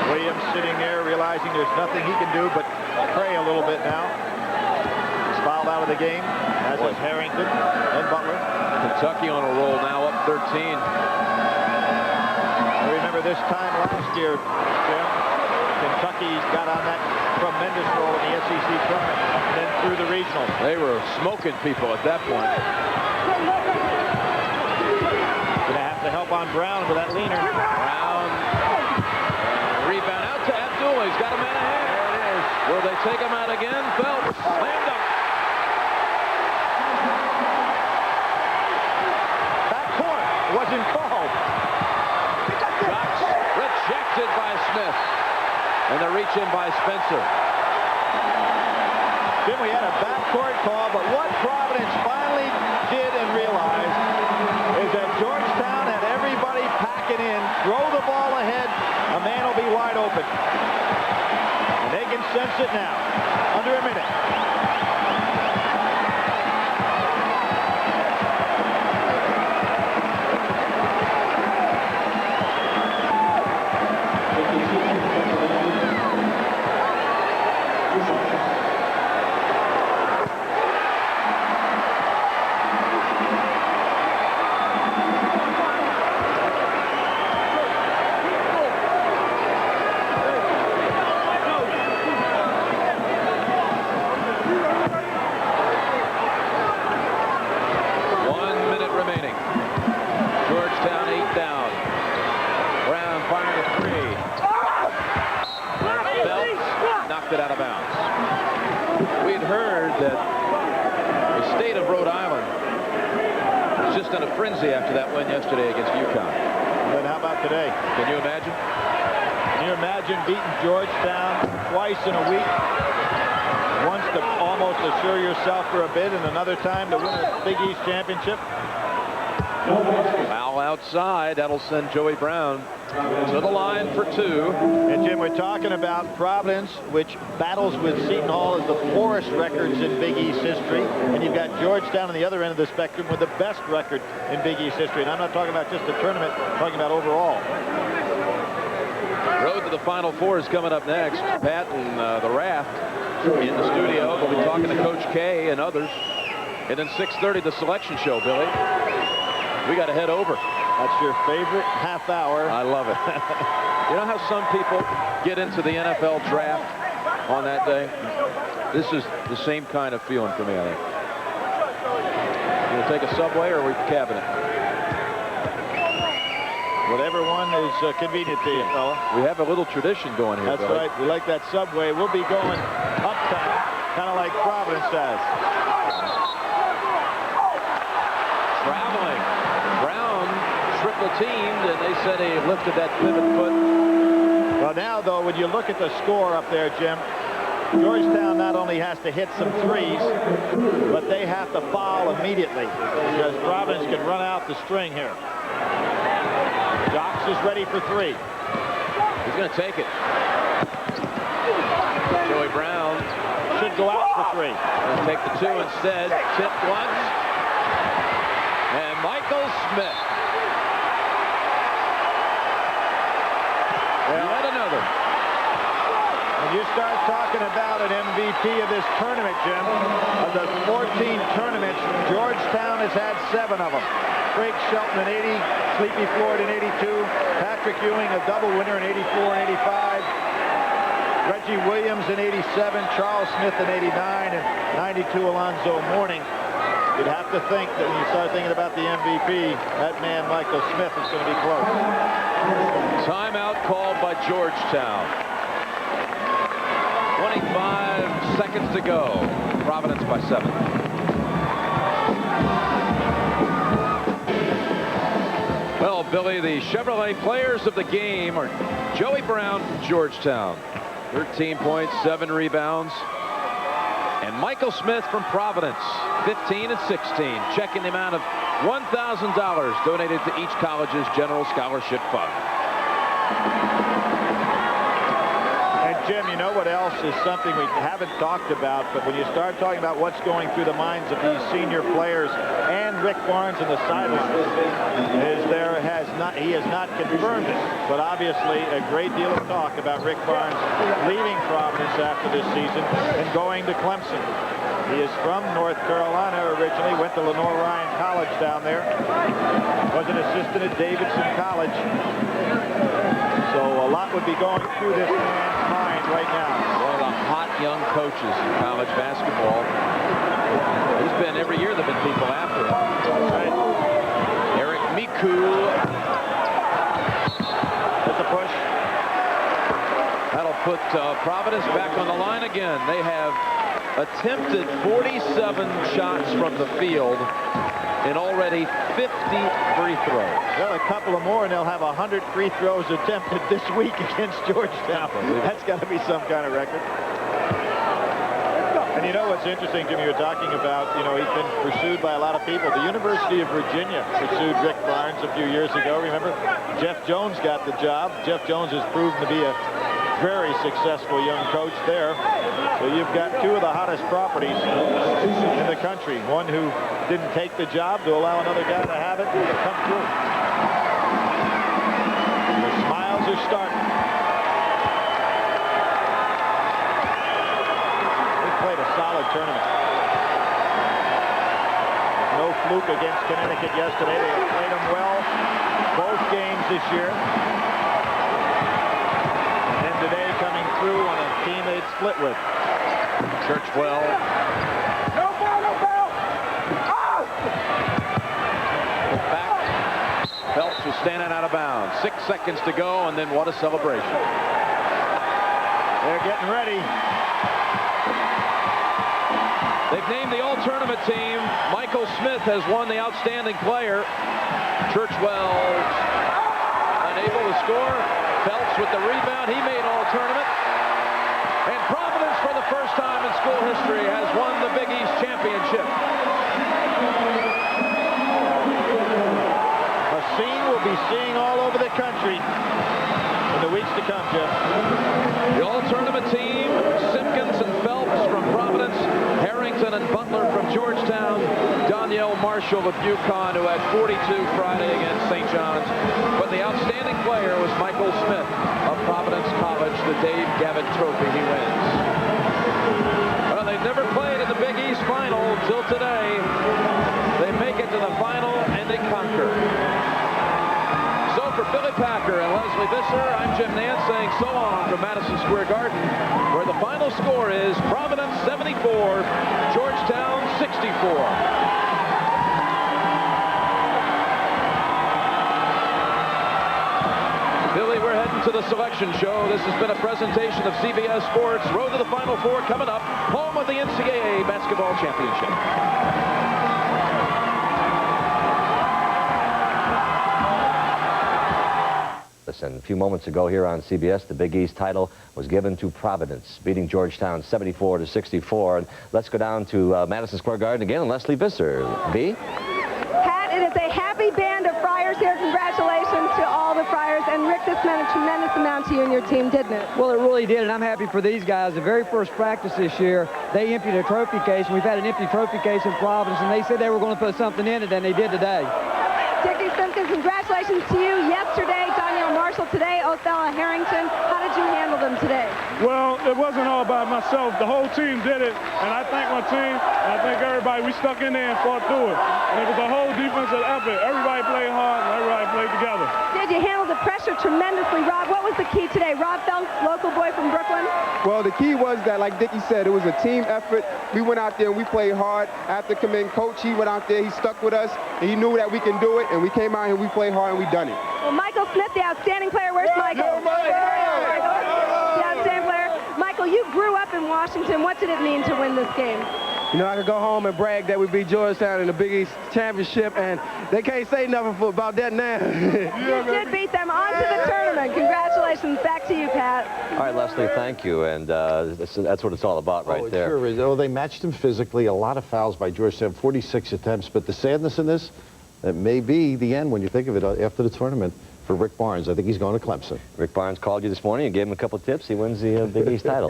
Williams sitting there realizing there's nothing he can do but pray a little bit now. He's fouled out of the game, as is Harrington and Butler. Kentucky on a roll now, up 13. I remember this time last year, Jim, Kentucky got on that tremendous roll in the SEC tournament and then through the regional. They were smoking people at that point. Gonna have to help on Brown for that leaner. Brown. Rebound out to Abdullah. He's got a man ahead. There it is. Will they take him out again? Phelps slammed him. Backcourt wasn't called. Shots rejected by Smith. And the reach in by Spencer. Then we had a backcourt call, but what Providence finally did and realized is that Georgetown had everybody packing in, throw the ball ahead, a man will be wide open. And they can sense it now. Under a minute. It out of bounds. We had heard that the state of Rhode Island was just in a frenzy after that win yesterday against UConn. But how about today? Can you imagine? Can you imagine beating Georgetown twice in a week? Once to almost assure yourself for a bid, and another time to win a Big East championship? Foul Foul outside. That'll send Joey Brown to the line for 2. And Jim, we're talking about Providence, which battles with Seton Hall as the poorest records in Big East history. And you've got Georgetown on the other end of the spectrum with the best record in Big East history. And I'm not talking about just the tournament, I'm talking about overall. Road to the Final Four is coming up next. Pat and the Raft in the studio. We'll be talking to Coach K and others. And then 6:30, the selection show, Billy. We got to head over. That's your favorite half hour. I love it. You know how some people get into the NFL draft on that day? This is the same kind of feeling for me, I think. You gonna take a subway or are we cabinet? Whatever one is convenient to you, fella. We have a little tradition going here. That's Billy. right. We like that subway. We'll be going uptown, kind of like Providence does. Traveling. Brown triple teamed, and they said he lifted that pivot foot. Well, now, though, when you look at the score up there, Jim, Georgetown not only has to hit some threes, but they have to foul immediately because Providence can run out the string here. Dox is ready for 3. He's going to take it. Joey Brown should go out for 3. Going to take the 2 instead. Tipped once. And Michael Smith. Yet another. When you start talking about an MVP of this tournament, Jim, of the 14 tournaments, Georgetown has had 7 of them. Craig Shelton in 80, Sleepy Floyd in 82, Patrick Ewing a double winner in 84 and 85, Reggie Williams in 87, Charles Smith in 89, and 92 Alonzo Mourning. You'd have to think that when you start thinking about the MVP, that man Michael Smith is going to be close. Timeout called by Georgetown. 25 seconds to go. Providence by 7. Well, Billy, the Chevrolet players of the game are Joey Brown from Georgetown, 13 points, 7 rebounds, and Michael Smith from Providence, 15 and 16, checking the amount of $1,000 donated to each college's general scholarship fund. And Jim, you know what else is something we haven't talked about, but when you start talking about what's going through the minds of these senior players and Rick Barnes in the sidelines, he has not confirmed it, but obviously a great deal of talk about Rick Barnes leaving Providence after this season and going to Clemson. He is from North Carolina originally, went to Lenore Ryan College down there, was an assistant at Davidson College. So a lot would be going through this man's mind right now. One of the hot young coaches in college basketball. He's been every year there have been people after him. Right. Eric Miku. That's a push. That'll put Providence back on the line again. They have attempted 47 shots from the field and already 50 free throws. Well, a couple of more and they'll have 100 free throws attempted this week against Georgetown. That's got to be some kind of record. And you know what's interesting, Jimmy, you're talking about, you know, he's been pursued by a lot of people. The University of Virginia pursued Rick Barnes a few years ago. Remember, Jeff Jones got the job. Jeff Jones has proven to be a very successful young coach there. So you've got 2 of the hottest properties in the country. One who didn't take the job to allow another guy to have it and come through. The smiles are starting. They played a solid tournament. No fluke against Connecticut yesterday. They have played them well both games this year. Today coming through on a team they'd split with. Churchwell. No foul, no foul. Back. Phelps was standing out of bounds. 6 seconds to go, and then what a celebration. They're getting ready. They've named the all-tournament team. Michael Smith has won the outstanding player. Churchwell unable to score. Phelps with the rebound. He made all-tournament. And Providence, for the first time in school history, has won the Big East championship. A scene Shannon Butler from Georgetown, Danielle Marshall of UConn, who had 42 Friday against St. John's. But the outstanding player was Michael Smith of Providence College, the Dave Gavitt Trophy. He wins. Well, they've never played in the Big East Final till today. They make it to the final and they conquer. So for Billy Packer and Leslie Visser, I'm Jim Nance saying so long from Madison Square Garden, where the final score is Providence 74, Georgetown 64. Billy, we're heading to the selection show. This has been a presentation of CBS Sports. Road to the Final Four coming up. Home of the NCAA Basketball Championship. Listen, a few moments ago here on CBS, the Big East title was given to Providence, beating Georgetown 74-64. And let's go down to Madison Square Garden again and Leslie Visser. B? Pat, it is a happy band of Friars here. Congratulations to all the Friars. And Rick, this meant a tremendous amount to you and your team, didn't it? Well, it really did, and I'm happy for these guys. The very first practice this year, they emptied a trophy case, and we've had an empty trophy case in Providence, and they said they were going to put something in it, and they did today. Dickie Simpkins, congratulations to you yesterday. Danielle Marshall today. Othello Harrington. How did you handle them today? Well, it wasn't all by myself. The whole team did it, and I thank my team, and I thank everybody. We stuck in there and fought through it. And it was a whole defensive effort. Everybody played hard, and everybody played together. Did you handle the pressure tremendously, Rob? What was the key today? Rob Phelps, local boy from Brooklyn. Well, the key was that, like Dickie said, it was a team effort. We went out there and we played hard. After coming, Coach, he went out there, he stuck with us, and he knew that we can do it, and we came out here, we played hard, and we done it. Well, Michael Smith, the outstanding player. Where's Michael? The outstanding player. Michael, you grew up in Washington. What did it mean to win this game? You know, I could go home and brag that we beat Georgetown in the Big East Championship, and they can't say nothing about that now. You did beat them. On to the tournament. Congratulations. Back to you, Pat. All right, Leslie, thank you. And that's what it's all about right there. Sure is. Oh, they matched him physically. A lot of fouls by Georgetown, 46 attempts. But the sadness in this, that may be the end when you think of it after the tournament for Rick Barnes. I think he's going to Clemson. Rick Barnes called you this morning and gave him a couple of tips. He wins the Big East title.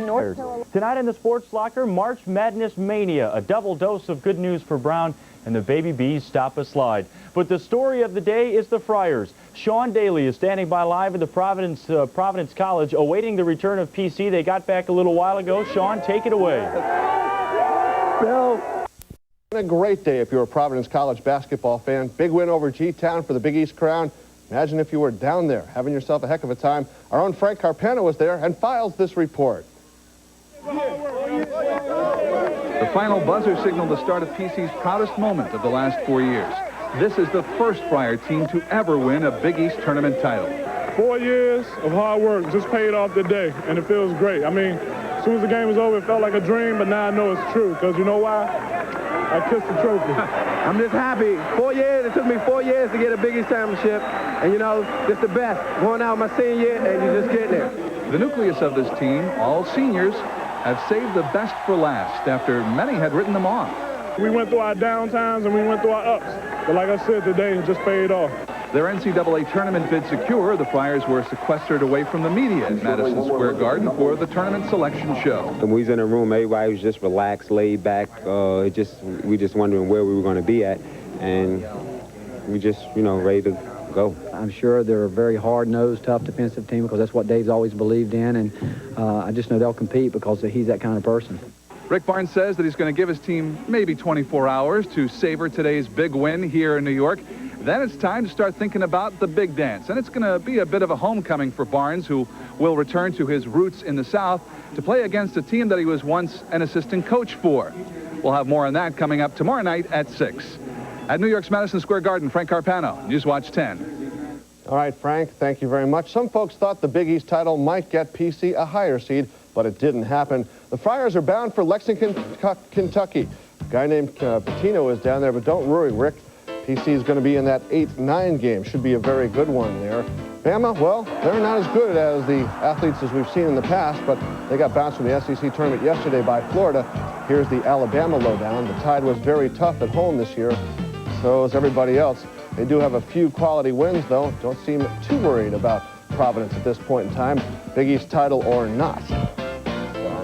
Tonight in the Sports Locker, March Madness Mania, a double dose of good news for Brown, and the Baby Bees stop a slide. But the story of the day is the Friars. Sean Daly is standing by live at the Providence College, awaiting the return of PC. They got back a little while ago. Sean, take it away. Bill. A great day if you're a Providence College basketball fan. Big win over G-Town for the Big East crown. Imagine if you were down there having yourself a heck of a time. Our own Frank Carpano was there and files this report. The final buzzer signaled the start of PC's proudest moment of the last 4 years. This is the first Friar team to ever win a Big East tournament title. 4 years of hard work just paid off today, and it feels great. I mean, as soon as the game was over, it felt like a dream, but now I know it's true, because you know why? I kissed the trophy. I'm just happy. 4 years. It took me 4 years to get a Big East championship. And, you know, it's the best. Going out my senior year, and you just getting there. The nucleus of this team, all seniors, have saved the best for last after many had written them off. We went through our downtimes and we went through our ups. But like I said today, it just paid off. Their NCAA tournament bid secure, the Friars were sequestered away from the media at Madison Square Garden for the tournament selection show. When we was in the room, everybody was just relaxed, laid back. We just wondering where we were going to be at, and we just, you know, ready to go. I'm sure they're a very hard-nosed, tough defensive team because that's what Dave's always believed in, and I just know they'll compete because he's that kind of person. Rick Barnes says that he's going to give his team maybe 24 hours to savor today's big win here in New York. Then it's time to start thinking about the big dance. And it's going to be a bit of a homecoming for Barnes, who will return to his roots in the South to play against a team that he was once an assistant coach for. We'll have more on that coming up tomorrow night at 6. At New York's Madison Square Garden, Frank Carpano, Newswatch 10. All right, Frank, thank you very much. Some folks thought the Big East title might get PC a higher seed, but it didn't happen. The Friars are bound for Lexington, Kentucky. A guy named Patino is down there, but don't worry, Rick. PC is going to be in that 8-9 game. Should be a very good one there. Bama, well, they're not as good as the athletes as we've seen in the past, but they got bounced from the SEC tournament yesterday by Florida. Here's the Alabama lowdown. The Tide was very tough at home this year, so is everybody else. They do have a few quality wins, though. Don't seem too worried about Providence at this point in time, Big East title or not.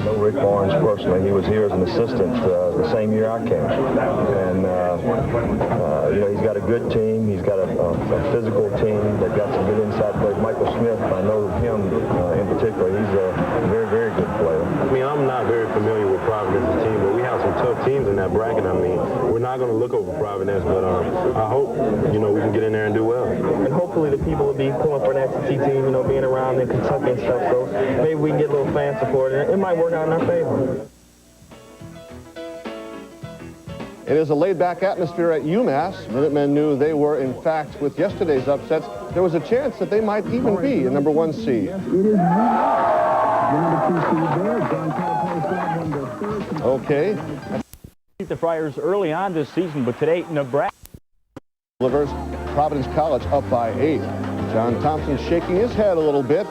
know Rick Barnes personally. He was here as an assistant the same year I came. And, you know, he's got a good team. He's got a physical team. They've got some good inside players. Michael Smith, I know him in particular. He's a very, very good player. I mean, I'm not very familiar with Providence's team, but we have some tough teams in that bracket. I mean, we're not going to look over Providence, but I hope, you know, we can get in there and do well. And hopefully the people will be pulling for an SEC team, you know, being around in Kentucky and stuff, so maybe we can get a little fan support, and it might work out in our favor. It is a laid-back atmosphere at UMass. Minutemen knew they were, in fact, with yesterday's upsets, there was a chance that they might even be a #1 seed. Okay. The Friars early on this season, but today, Nebraska delivers. Providence College up by 8. John Thompson shaking his head a little bit.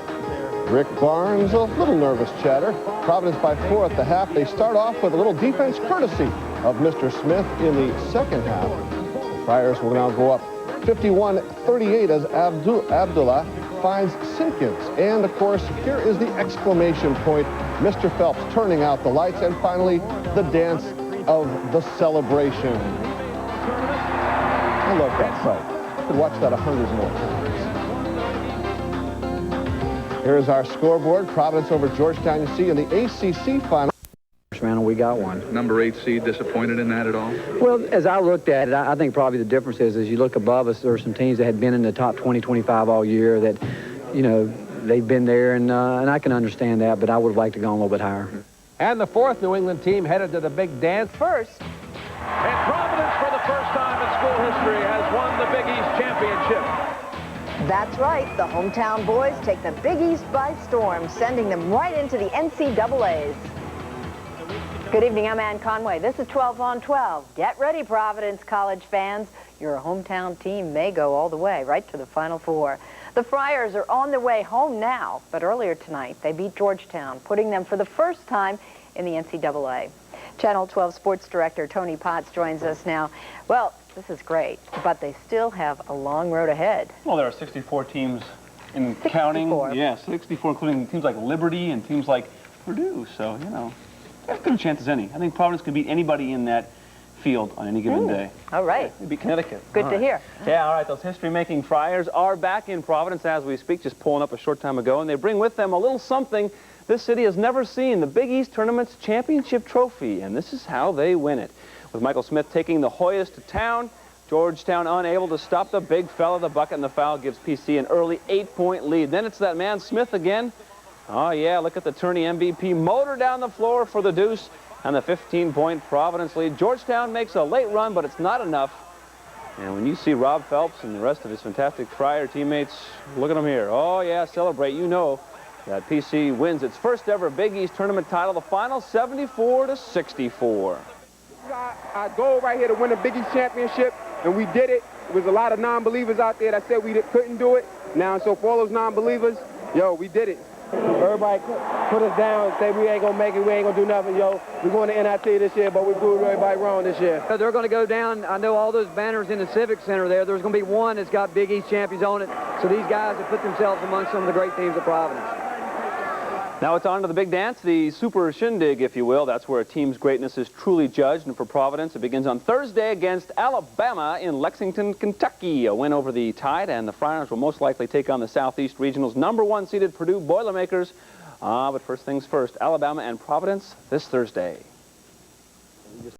Rick Barnes, a little nervous chatter. Providence by 4 at the half. They start off with a little defense courtesy of Mr. Smith in the second half. The Friars will now go up 51-38 as Abdullah finds Simpkins. And, of course, here is the exclamation point. Mr. Phelps turning out the lights. And finally, the dance of the celebration. I love that sight. I could watch that 100 more times. Here's our scoreboard. Providence over Georgetown, you see, in the ACC final. We got one. Number 8 seed, disappointed in that at all? Well, as I looked at it, I think probably the difference is as you look above us, there are some teams that had been in the top 20, 25 all year that, you know, they've been there, and I can understand that, but I would have liked to go a little bit higher. And the 4th New England team headed to the big dance first. And Providence, for the first time in school history, has won the Big East championship. That's right. The hometown boys take the Big East by storm, sending them right into the NCAAs. Good evening, I'm Ann Conway. This is 12 on 12. Get ready, Providence College fans. Your hometown team may go all the way, right to the Final Four. The Friars are on their way home now, but earlier tonight they beat Georgetown, putting them for the first time in the NCAA. Channel 12 Sports Director Tony Potts joins us now. Well, this is great, but they still have a long road ahead. Well, there are 64 teams in counting. Yeah, 64, including teams like Liberty and teams like Purdue. So, you know, they have as good a chance as any. I think Providence can beat anybody in that field on any given day. All right. Maybe Connecticut. Good to hear. Yeah, all right. Those history-making Friars are back in Providence as we speak, just pulling up a short time ago, and they bring with them a little something this city has never seen, the Big East Tournament's championship trophy, and this is how they win it. With Michael Smith taking the Hoyas to town, Georgetown unable to stop the big fella. The bucket and the foul gives PC an early 8-point lead. Then it's that man Smith again. Oh, yeah, look at the tourney MVP motor down the floor for the deuce and the 15-point Providence lead. Georgetown makes a late run, but it's not enough. And when you see Rob Phelps and the rest of his fantastic Friar teammates, look at them here. Oh, yeah, celebrate. You know that PC wins its first ever Big East Tournament title, the final 74-64. Our goal right here to win a Big East championship, and we did it. There was a lot of non-believers out there that said we couldn't do it. Now, so for all those non-believers, yo, we did it. Everybody put us down and say we ain't going to make it, we ain't going to do nothing, yo. We're going to NIT this year, but we proved everybody wrong this year. So they're going to go down. I know all those banners in the Civic Center there. There's going to be one that's got Big East champions on it. So these guys have put themselves among some of the great teams of Providence. Now it's on to the big dance, the Super Shindig, if you will. That's where a team's greatness is truly judged. And for Providence, it begins on Thursday against Alabama in Lexington, Kentucky. A win over the Tide, and the Friars will most likely take on the Southeast Regional's #1 seeded Purdue Boilermakers. But first things first, Alabama and Providence this Thursday.